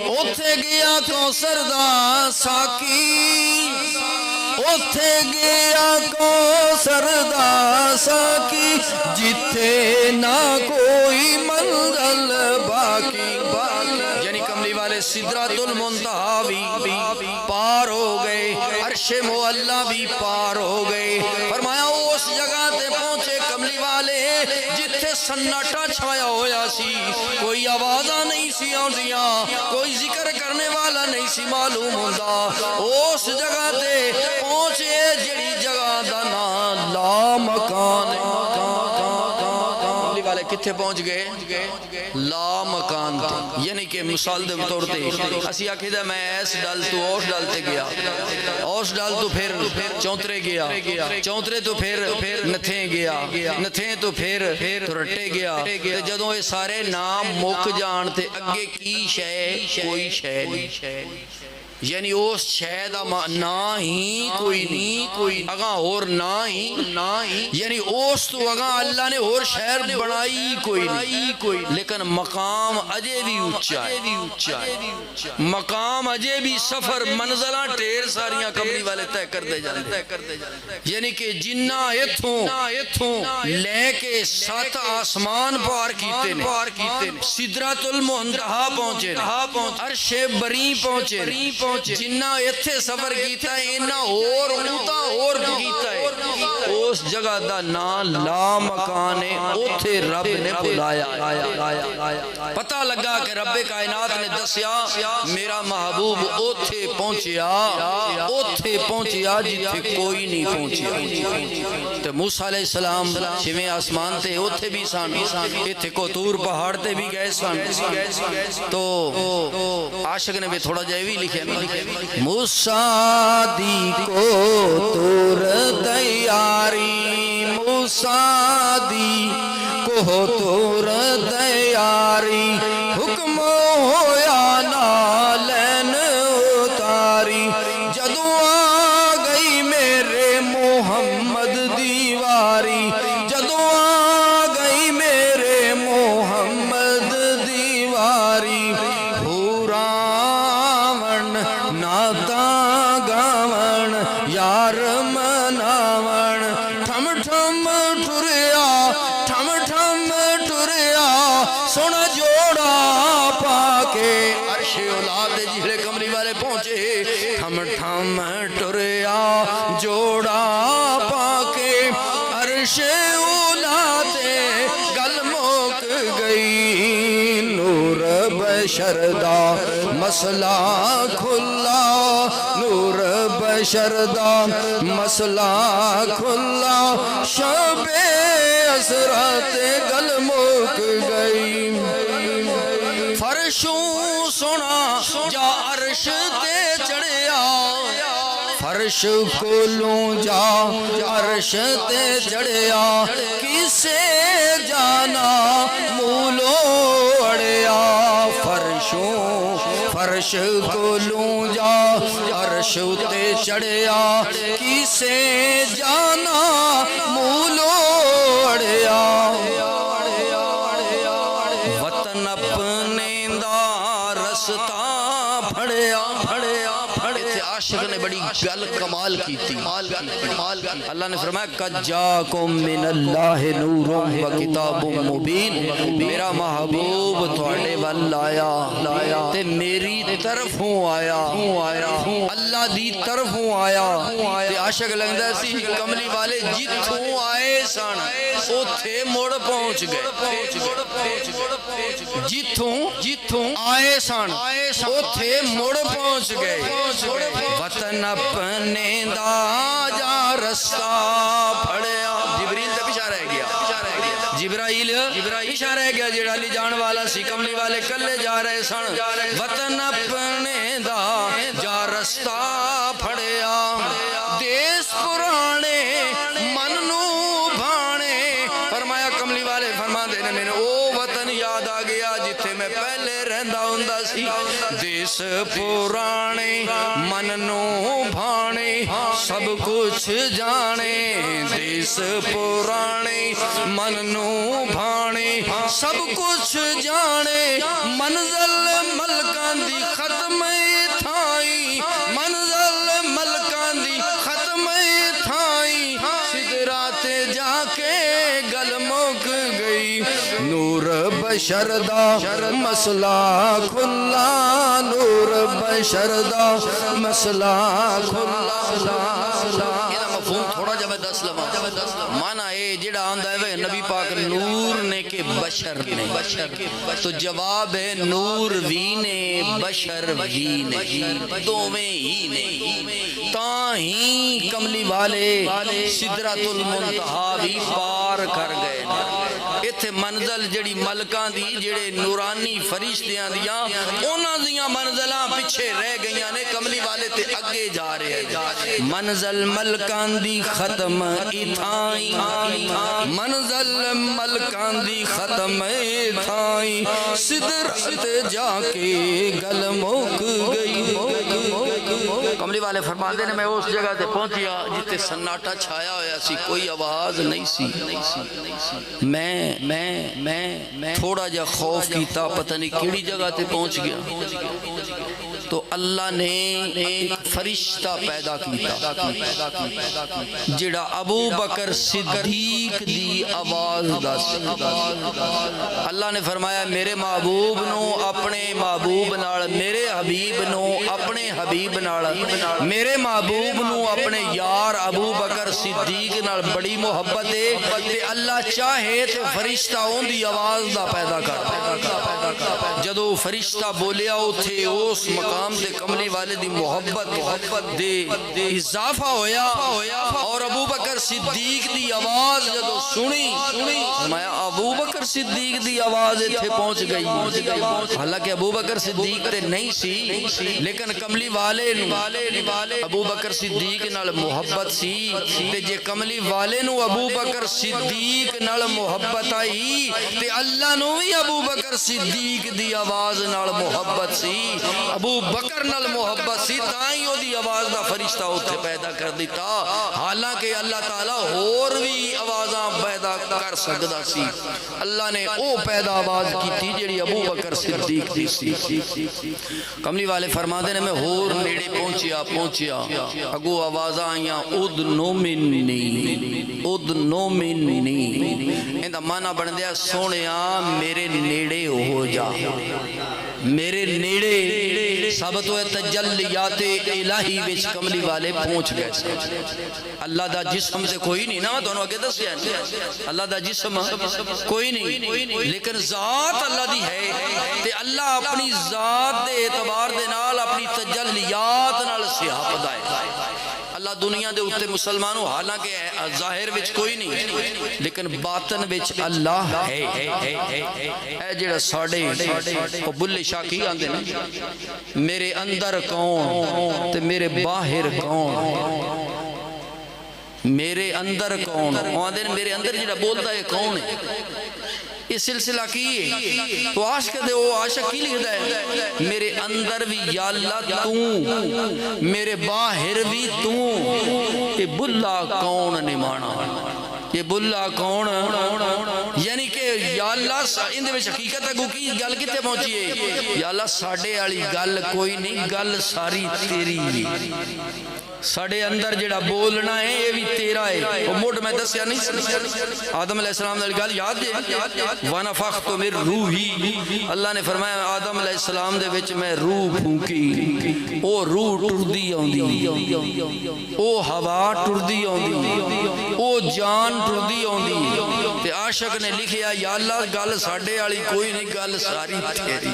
اوتھے گیا کوثر دا ساکی اوتھے گیا کوثر دا ساکی جتھے نہ کوئی منزل باقی یعنی کملی والے سدرۃ المنتہا بھی پار ہو گئے عرش معلیٰ بھی پار ہو گئے فرمایا اس جگہ تے پہنچے کملی والے جتھے سناٹا چھایا ہویا سی کوئی آوازہ نہیں سی آندیاں کوئی ذکر کرنے والا نہیں سی معلوم ہوندا اس جگہ تے پہنچے جڑی جگہ دا نام لا مکان کملی والے کتھے پہنچ گئے لا مکان تے یعنی کہ مثال دے طور تے اسی آکھے دا میں ایس ڈال تو اوش ڈالتے گیا اوش ڈال تو پھر چونترے گیا چونترے تو پھر نتھیں گیا نتھیں تو پھر رٹے گیا تے جدوں یہ سارے نام مک جان تے اگے کی شے کوئی شے نہیں یعنی اس شے دا نا ہی کوئی نہیں اگاں اور نا ہی یعنی اس تو اگاں اللہ نے اور شہر بنائی کوئی نہیں لیکن مقام اجے بھی اونچا ہے مقام اجے بھی سفر منزلہ ٹیر ساریاں کملی والے طے کر دے جاندے یعنی کہ جنہ ایتھوں لے کے 7 آسمان پار کیتے نے سدرۃ المنتہا پہنچے عرش بری پہنچے جنہ ایتھے سفر کیتا ہے انہا اور اونتا اور کیتا ہے اس جگہ دا نام لا مکان ہے اوتھے رب نے بلایا پتہ لگا کہ رب کائنات نے دسیا میرا محبوب اوتھے پہنچیا جتھے کوئی نہیں پہنچیا تو موسیٰ علیہ السلام چھویں آسمان تے اوتھے بھی سان ایتھے کو تور پہاڑ تے بھی گئے سان تو عاشق نے بھی تھوڑا جائے بھی لکھے موسیٰ دی کو تور تیاری موسیٰ دی کو تور تیاری حکم ہویا نالین اتاری جدو آ گئی میرے محمد دیواری جدو آ گئی میرے محمد دیواری ناتا گاون یار مناون ٹھم ٹھم ٹریا سونا جوڑا پاکے عرش اولاد جہلے کمری والے پہنچے ٹھم ٹھم ٹریا جوڑا پاکے عرش اولاد گل موک گئی بشر دا مسئلہ کھلا نور بشر دا مسئلہ کھلا شب اسرات گل مک گئی فرشوں سونا جا عرش تے چڑھیا فرش کولوں جا عرش تے چڑھیا کسے جانا مولو اڑیا فرش کولوں جا عرش تے چڑھیا کسے جانا مولو اڑیا وطن اپنے دا رستہ پھڑیا عاشق نے بڑی گل کمال کی تھی اللہ نے فرمایا قد جاکم من اللہ نور و کتاب مبین میرا محبوب تھوڑے وال آیا تے میری طرفوں آیا اللہ دی طرفوں آیا تے عاشق لگتا سی کملی والے جتھوں آئے سن اوتھے مڑ پہنچ گئے جتھوں آئے سن اوتھے مڑ پہنچ گئے وطن اپنے دا جا رستہ پھڑیا جبریل تے پیچھے رہ گیا جبرائیل پیچھے رہ گیا جڑا علی جان والا سی کملی والے کلے جا رہے سن وطن اپنے دا جا رستہ پھڑیا دیس پرانے من نو بھانے فرمایا کملی والے فرما دینے میں او وطن یاد آ گیا جتھے میں پہلے رہندا ہوندا سی دیس پرانے من نو بھانے سب کچھ جانے دیس پرانے من نو بھانے سب کچھ جانے منزل ملکان دی ختم تھائی منزل ملکان دی ختم تھائی سدرات جا کے گل مک گئی نور بشر دا مسئلہ کھلا نور بشر دا مسئلہ کھلا یہ مفہوم تھوڑا جب دس لما مانا ہے جڑا آندہ ہے نبی پاک نور نے کہ بشر نے تو جواب ہے نور وی نے بشر وی نے دو میں ہی نے تاہی کملی والے سدرۃ المنتہا بھی پار کر گئے ایتھے منزل جڑی ملکاں دی جڑے نورانی فرشتیاں دیاں انہاں دیاں منزلاں پیچھے رہ گئیاں نے کملی والے تے اگے جا رہے ہیں منزل ملکاں دی ختم اتھائی منزل ملکاں دی ختم اتھائی سدرت جا کے گل مک گئی کملی والے فرما دے نے میں اس جگہ تے پہنچیا جتے سناٹا چھایا ہویا سی کوئی آواز نہیں سی میں تھوڑا جا خوف کیتا پتہ نہیں کیڑی جگہ تے پہنچ گیا تو اللہ نے ایک فرشتہ پیدا کیتا جڑا ابو بکر صدیق دی آواز دا سی اللہ نے فرمایا میرے محبوب نو اپنے محبوب نال میرے حبیب نو اپنے حبیب نال میرے محبوب نو اپنے یار ابو بکر صدیق نال بڑی محبت ہے تے اللہ چاہے تے فرشتہ اون دی آواز دا پیدا کر جدو فرشتہ بولیا اوتھے اس مقام دے کملی والے دی محبت دے اضافہ ہویا اور ابو بکر صدیق دی آواز جدو سنی فرمایا ابو بکر صدیق دی آواز ایتھے پہنچ گئی حالانکہ ابو بکر صدیق تے نہیں سی لیکن کملی والے ابو بکر صدیق نال محبت سی تے جے کملی والے نو ابو بکر صدیق نال محبت آئی تے اللہ نو بھی ابو بکر صدیق دی آواز نال محبت سی ابو بکر نال محبت سی تائیں او دی آواز دا فرشتہ اوتھے پیدا کر دیتا حالانکہ اللہ تعالیٰ اور بھی آوازاں پیدا کر سکدا سی اللہ نے او پیدا آواز کی تھی جڑی ابو بکر صدیق دی سی کملی والے فرما دے نے میں ہور نیڑے پہنچیا اگو آوازاں آئیاں ادنو منی اندہ مانا بن دیا سونیا میرے نیڑے ہو جا میرے نیڑے ثابت ہوئے تجلیات الہی وچ کملی والے پہنچ گئے سے اللہ دا جسم سے کوئی نہیں نا دونوں آگے دس ہے اللہ دا جسم کوئی نہیں لیکن ذات اللہ دی ہے تے اللہ اپنی ذات دے اعتبار دے نال اپنی تجلیات نال سیاپت ہے اللہ دنیا دے اتے مسلمانوں حالانکہ ظاہر وچ کوئی نہیں لیکن باطن وچ اللہ ہے اے جڑا ساڑے او بلے شاہ کی آندے نا میرے اندر کون تے میرے باہر کون میرے اندر کون آندے میرے اندر جڑا بولتا ہے کون ہے یہ سلسلہ کی ہے تو عاشق دے وہ عاشق کی لکھتا ہے میرے اندر بھی یا اللہ تو میرے باہر بھی تو یہ بلا کون نے مانا یہ بلا کون یعنی کہ یا اللہ اندے میں حقیقت ہے کی گل کتے پہنچی ہے یا اللہ ساڑھے والی گل کوئی نہیں گل ساری تیری ساڑھے اندر جڑا بولنا ہے یہ بھی تیرا ہے وہ موڈ میں دسیا نہیں آدم علیہ السلام نے گل یاد ہے وَنَفَخْتُ مِن رُوحِي اللہ نے فرمایا آدم علیہ السلام دے وچ میں روح پھونکی او روح ٹردی آندی او ہوا ٹردی آندی او جان ٹردی آندی تے عاشق نے لکھیا یا اللہ گل ساڑھے والی کوئی نہیں گل ساری تیری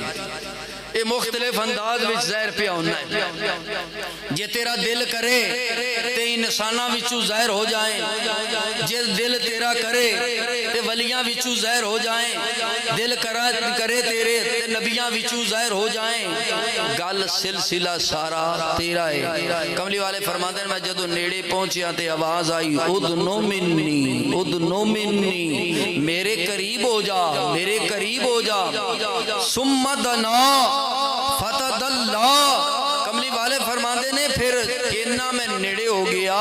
یہ مختلف انداز وچ ظاہر پیا ہونا ہے جے تیرا دل کرے تے انساناں وچوں ظاہر ہو جائیں جے دل تیرا کرے تے ولیاں وچوں ظاہر ہو جائیں دل کرے تیرے تے نبیاں وچوں ظاہر ہو جائیں گل سلسلہ سارا تیرا ہے کملی والے فرماتے ہیں میں جدو نیڑے پہنچیا تے آواز آئی ادنو منی میرے قریب ہو جا میرے قریب ہو جا ثم دنا فتد اللہ کملی والے فرماندے نے پھر اتنا میں نڑے ہو گیا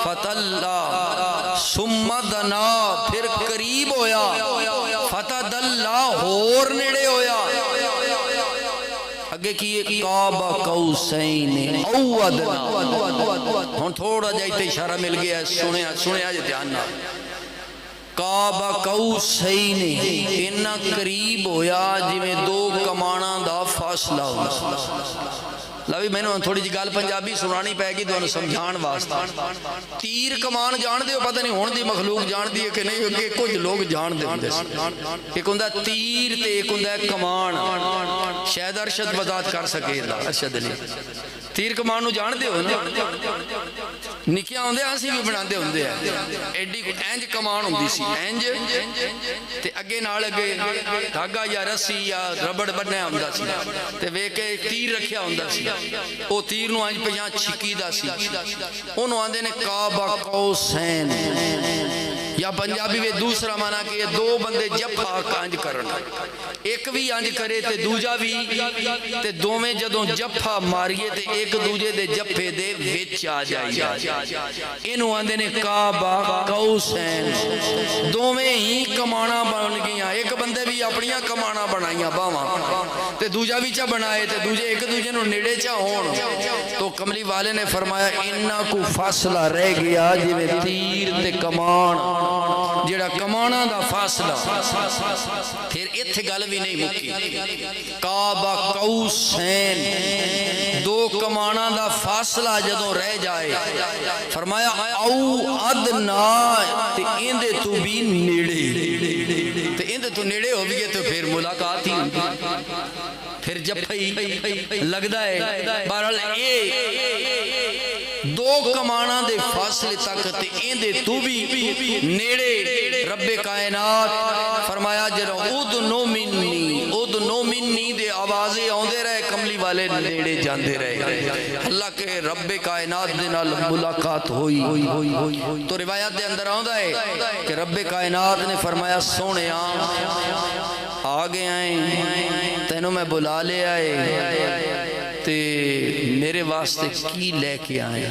فتح اللہ ثم دنا پھر قریب ہویا فتد اللہ اور نڑے ہویا اگے کیے قاب قوسین او ادنا ہن تھوڑا جائے اشارہ مل گیا سنیا جے دھیان نہ قاب قوسین انہا قریب ہویا جی میں دو کمانا دا فاصلہ ہویا لوی میں نے تھوڑی جی گال پنجابی سنانی پہ گی دونوں سمجھان واسطہ تیر کمان جان دے ہو پتہ نہیں ہون دی مخلوق جان دی ہے کہ نہیں کہ کچھ لوگ جان دے ہوندے ایک ہوندہ تیر تے ایک ہوندہ کمان شاید ارشد وضاحت کر سکے ارشد علی تیر کمان نو جان دے ہو نا نکیاں ہوندے آنسی بھی بنا دے ہوندے ہیں ایڈی اینج کمان ہوندی سی اینج تے اگے نال اگے دھاگا یا رسی یا ربڑ بننے ہوندہ سی تے وے کے تیر رکھیا ہوندہ سی او تیر نو آنج پہ یہاں چھکی دا سی انہوں آندے نے قاب قوسین یا پنجابی میں دوسرا مانا کہ یہ دو بندے جپا کانج کرنا ایک بھی آنج کرے تے دوجہ بھی تے دو میں جدوں جپا ماریے تے ایک دوجہ دے جپے دے ویچ آ جائی انہوں آندے نے قاب قوسین دو میں ہی کمانا بن گیا ایک بندے بھی اپنیاں کمانا بنائیاں باواں تے دوجہ بھی چا بنائے تے دوجہ ایک دوجہ نو نڑے چا ہون تو کملی والے نے فرمایا انہا کو فاصلہ رہ گیا جی میں تیر تے کمان جڑا کمانا دا فاصلہ پھر اتھے گل بھی نہیں مکی قاب قوسین دو کمانا دا فاصلہ جدوں رہ جائے فرمایا او ادنا تے اندے تو بھی نیڑے تے اندے تو نیڑے ہو بھی گئے تو پھر ملاقات ہی پھر جب لگدا ہے بہرحال دو کمانا دے فاصلے تک تے اندے تو بھی نیڑے رب کائنات فرمایا جرا ادنو منی دے آوازیں آندے رہے کملی والے نیڑے جاندے رہے اللہ کے رب کائنات دے نال ملاقات ہوئی تو روایت دے اندر آندا ہے کہ رب کائنات نے فرمایا سونے آگے آئیں تینوں میں بلا لے آئے تے میرے واسطے کی لے کے آئے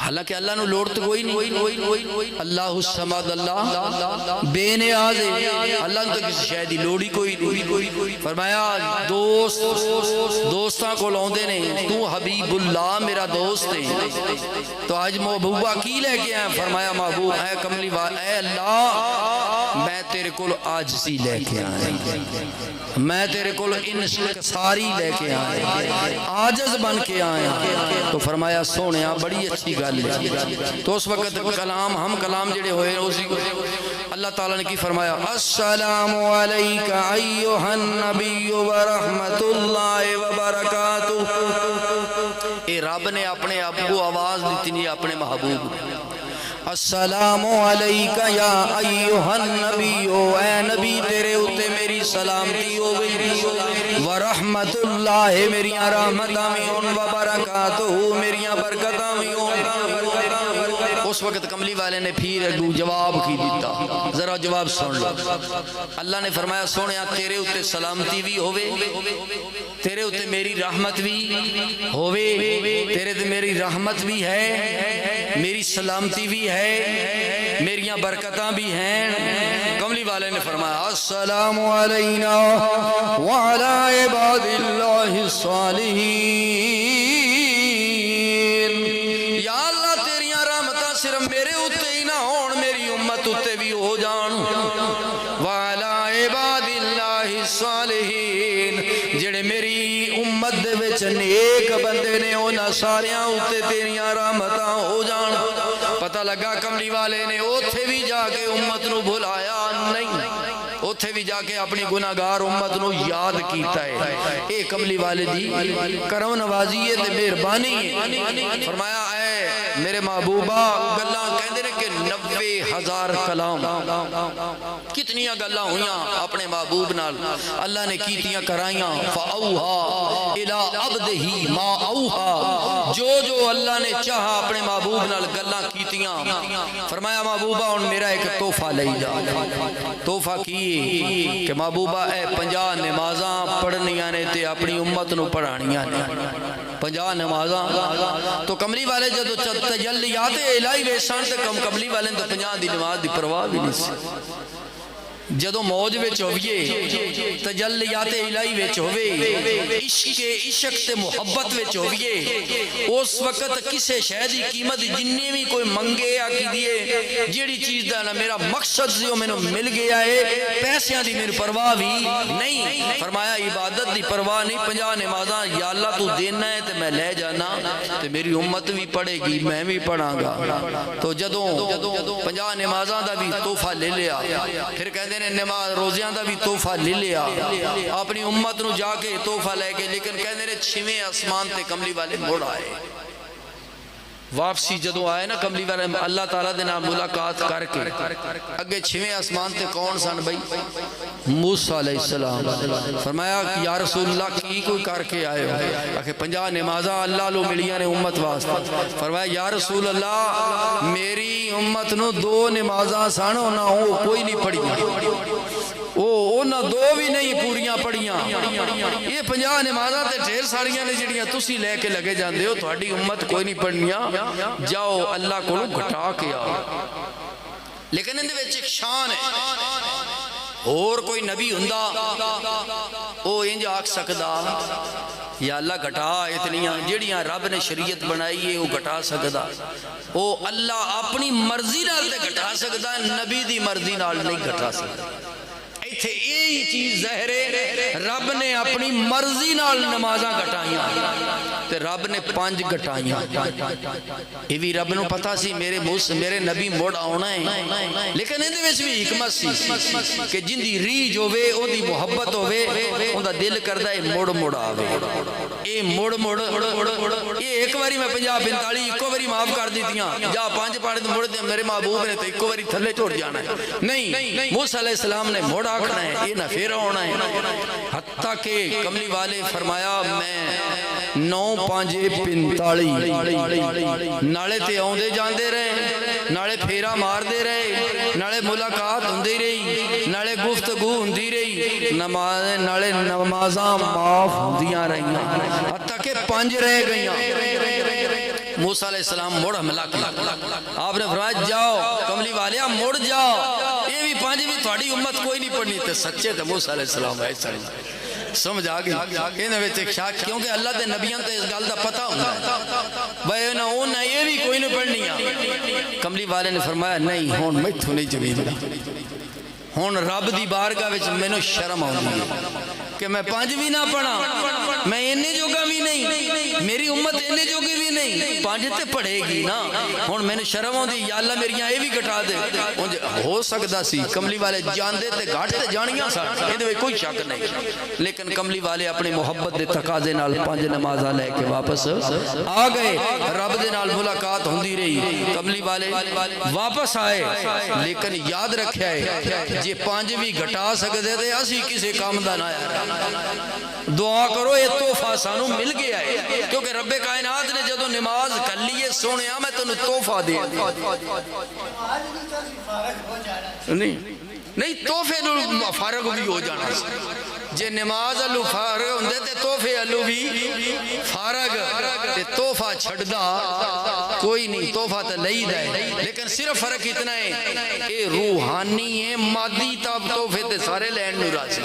حالانکہ اللہ نو لوڑ تو کوئی نہیں. اللہ الصمد، اللہ بے نیاز ہے، اللہ نو تو کسی شے دی لوڑ ہی کوئی نہیں. فرمایا دوستاں کو لاؤندے نے، تو حبیب اللہ میرا دوست ہے، تو آج محبوبہ کی لے کے آئے؟ فرمایا محبوب اے کملی والا، اے اللہ میں تیرے کول عاجزی لے کے آئے، میں تیرے کول انکساری لے کے آئے، عاجز بن کے آئے. تو فرمایا سونیا بڑی اچھی گل ہے. تو اس وقت کلام ہم کلام جڑے ہوئے اسی کو اللہ تعالیٰ نے کی فرمایا السلام علیکہ ایہا النبی ورحمت اللہ وبرکاتہ. اے رب نے اپنے آپ کو آواز دیتی نہیں اپنے محبوب نے. السلام علیکہ یا ایہا النبی، اے نبی تیرے اتے میری سلامتی ہو گئی، ورحمت اللہ میریاں رحمتاں بھی ہون، وبرکاتہ میریاں برکتاں بھی ہون. اس وقت کملی والے نے پھر اگو جواب کی دیتا، ذرا جواب سن لو. اللہ نے فرمایا سونیا تیرے اتے سلامتی بھی ہوئے، تیرے اتے میری رحمت بھی ہوئے، تیرے تے میری رحمت بھی ہے، میری سلامتی بھی ہے، میریاں برکتاں بھی ہیں. کملی والے نے فرمایا السلام علینا وعلی عباد اللہ الصالحین. یا اللہ تیریاں رحمتاں صرف میرے اتے ہی نہ ہون، میری امت اتے بھی ہو جان. وعلی عباد اللہ الصالحین، جڑے میری امت دے وچ نیک بندے نے انہاں ساریاں اتے تیریاں رحمتاں ہو جان. پتہ لگا کملی والے نے اوتھے بھی جا کے امت نو بھلایا نہیں، اوتھے بھی جا کے اپنی گناہگار امت نو یاد کیتا ہے. اے کملی والے دی کرم نوازی ہے تے مہربانی ہے. فرمایا اے میرے محبوبہ گلاں کہندے نے کہ 90,000 کلام، کتنیاں گلاں ہویاں اپنے محبوب نال اللہ نے کیتیاں کرائیاں. فاوحا الی عبدہ ما اوحا، جو جو اللہ نے چاہا اپنے محبوب نال گلاں کیتیاں. فرمایا محبوبہ ہن میرا ایک تحفہ لے جا. تحفہ کی کہ محبوبہ اے 50 نمازاں پڑھنیاں نے تے اپنی امت نو پڑھانیاں نے. 50 نمازاں تو کملی والے جدو تجلیات الہی ویسان تے کملی والے تو 50 دی نماز دی پرواہ بھی نہیں سی. جدو موج وچ ہوئیے، تجلیات الہی وچ ہوئے، عشق تے محبت وچ ہوئیے، اس وقت کسے شے دی قیمت جننے بھی کوئی منگے آکی دیئے جیڑی چیز دا نا میرا مقصد سے میں مل گیا ہے، پیسیاں دی میری پرواہ بھی نہیں. فرمایا عبادت دی پرواہ نہیں. 50 نمازاں یا اللہ تو دینا ہے تے میں لے جانا تے میری امت بھی پڑھے گی، میں بھی پڑھاں گا. تو جدوں 50 نمازاں دا بھی تحفہ لے لیا، پھر کہندے نے نماز روزیاں دا بھی تحفہ لے لیا، اپنی امت نو جا کے تحفہ لے کے. لیکن کہندے نے 6ویں آسمان تے کملی والے موڑ آئے. واپسی جدوں آئے نا کملی والے اللہ تعالیٰ دے نام ملاقات کر کے اگے 6ویں آسمان تے کون سن بھائی؟ موسیٰ علیہ السلام. فرمایا یا رسول اللہ کی کوئی کر کے آئے ہو؟ کہ 50 نمازاں اللہ لو ملیاں نے امت واسطہ. فرمایا یا رسول اللہ میری امت نو 2 نمازاں سن، نہ ہو کوئی نہیں پڑھی، وہ نہ 2 بھی نہیں پوریاں پڑھیاں. یہ 50 نمازاں تے ڈھیر ساریاں نے جڑیاں تسی لے کے لگے جاندے ہو، تہاڈی امت کوئی نہیں پڑھنیاں. جاؤ اللہ کو گھٹا کے آؤ. لیکن اندے وچ ایک شان ہے، اور کوئی نبی ہوندا او انج آکھ سکدا یا اللہ گھٹا اتنیاں جڑیاں رب نے شریعت بنائی ہے وہ گھٹا سکدا؟ او اللہ اپنی مرضی نال تے گھٹا سکدا، نبی دی مرضی نال نہیں گھٹا سکدا. ایتھے یہی چیز ظاہر ہے، رب نے اپنی مرضی نال نمازاں گھٹائیاں تے رب نے 5 گھٹائیاں. یہ بھی رب نو پتا سی میرے نبی موڑ آنا ہے. لیکن اندے وچ بھی حکمت سی کہ جن دی ریج ہوے، اون دی محبت ہوے، اون دا دل کردا ہے موڑ آوے. اے موڑ یہ ایک باری میں 50-45 ایکو باری معاف کر دیتیاں، جا 5 پڑھ تے موڑ دے میرے محبوب نے تے ایکو باری تھلے چھوڑ جانا ہے. نہیں، موسیٰ علیہ السلام نے موڑ آکھنا ہے، یہ نہ پھر ہونا ہے. حتیٰ کہ کملی والے فرمایا میں 9-5-45 نالے تے آوندے جاندے رہے، نالے پھیرا مار دے رہے، نالے ملاقات ہوندی رہی، نالے گفتگو ہوندی رہی، نالے نمازاں معاف ہوندیاں رہیاں، حتیٰ کہ 5 رہ گئیاں. موسیٰ علیہ السلام مڑ حملہ کیا. آپ نے فرمایا جاؤ کملی والیا مڑ جاؤ, یہ بھی پانچ بھی تھوڑی امت کوئی نہیں پڑھنی. تے سچے تے موسیٰ علیہ السلام ہے سمجھ آگئی کیونکہ اللہ دے نبیاں تے اس گل دا پتہ ہوتا ہے بھائی نہ وہ نہ یہ بھی کوئی نہیں پڑھنی. کملی والے نے فرمایا نہیں ہون میتھوں نہیں جمید گا, ہون رب دی بارگاہ وچ مینوں شرم آؤندی ہے کہ میں پانچ بھی نہ پڑھا, میں انہیں جوگا بھی نہیں, میری امت انہیں جوگی بھی نہیں, پانچ تے پڑھے گی نا. ہون میں نے شرم ہوں دی یا اللہ میری یہ بھی گھٹا دے. ہو سکتا سی کملی والے جان دے تے گھٹ تے جانیاں سا, یہ کوئی شک نہیں, لیکن کملی والے اپنی محبت دے تقاضے نال پانچ نمازاں لے کے واپس آ گئے. رب دے نال ملاقات ہوندی رہی, کملی والے واپس آئے, لیکن یاد رکھیا ہے جے پانچ بھی گھٹا سکتے تھے اسی کسی کام دا نہ آیا. دعا کرو یہ تحفہ سانو مل گیا ہے, کیونکہ رب کائنات نے جدو نماز کر لیے سونے میں تنو تحفہ دے نہیں تحفے نو فارغ بھی ہو جانا. جے نماز اللہ فارغ ہوندے تے تحفے اللہ بھی فارغ, تے تحفہ چھڑ دا کوئی نہیں, تحفہ تے لئی دے, لیکن صرف فرق اتنا ہے کہ روحانی ہے, مادی تحفے تے سارے لین نو راضی.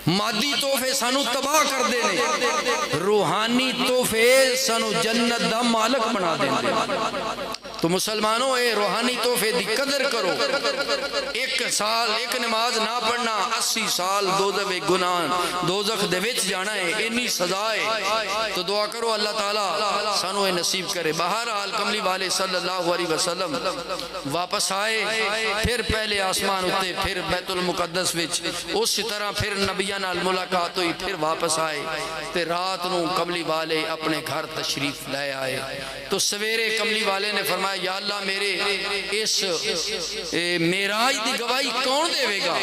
مادی تحفے سانو تباہ کر دینے, روحانی تحفے سانو جنت دا مالک بنا دینے. تو مسلمانوں اے روحانی تحفے دی قدر کرو. ایک سال ایک نماز نہ پڑھنا 80 سال گناہ دوزخ دے وچ جانا ہے, اتنی سزا ہے. تو دعا کرو اللہ تعالیٰ سانو اے نصیب کرے. بہرحال کملی والے صلی اللہ علیہ وسلم واپس آئے, پھر پہلے آسمان اتے, پھر بیت المقدس وچ, اسی طرح پھر نبیان نال ملاقات ہوئی, پھر واپس آئے. تے رات نو کملی والے اپنے گھر تشریف لائے آئے. تو سویرے کملی والے نے فرمایا یا اللہ میرے اس معراج دی گواہی کون دے گا؟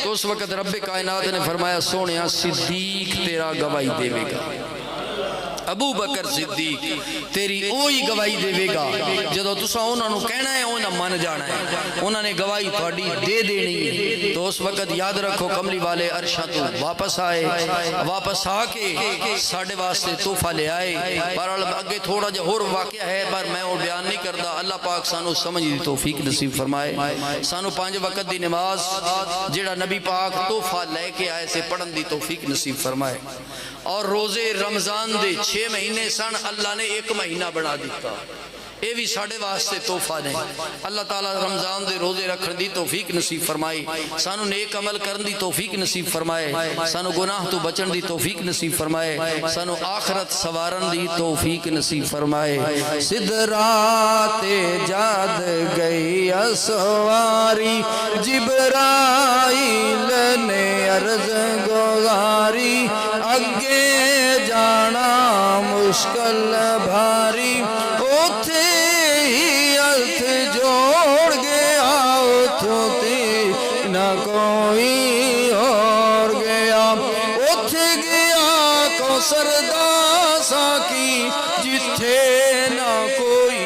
تو اس وقت رب کائنات نے فرمایا سونیا صدیق تیرا گواہی دے گا. ابو بکر صدیق تیری اوہی گواہی دے گا جدو تسا انہوں نے کہنا ہے انہوں نے من جانا ہے, انہوں نے گواہی تھوڑی دے دینی ہے. تو اس وقت یاد رکھو کملی والے عرشہ تو واپس آئے, واپس آ کے ساڑھے واسطے تحفہ لے آئے. بہرحال اگے تھوڑا جو اور واقعہ ہے پر میں وہ بیان نہیں کرتا. اللہ پاک سانو سمجھ دی توفیق نصیب فرمائے, سانو 5 وقت دی نماز جڑا نبی پاک تحفہ لے کے آئے سے پڑھن دی توفیق نصیب فرمائے. اور روزے رمضان دے 6 مہینے سن اللہ نے 1 مہینہ بنا دیتا. یہ بھی ساڑھے واسطے تحفہ نہیں. اللہ تعالیٰ رمضان دے روزے رکھن دی توفیق نصیب فرمائی, سانو نیک عمل کرن دی توفیق نصیب فرمائے, سانو گناہ تو بچن دی توفیق نصیب فرمائے, سانو آخرت سوارن دی توفیق نصیب فرمائے. صدرات جاد گئی اسواری, جبرائیل نے عرض گزاری, اگے جانا مشکل بھاری, اوتھے ہی الت جوڑ گیا, اتھوتی نہ کوئی اور گیا, اوتھے گیا کوثر دا ساکی, جتھے نہ کوئی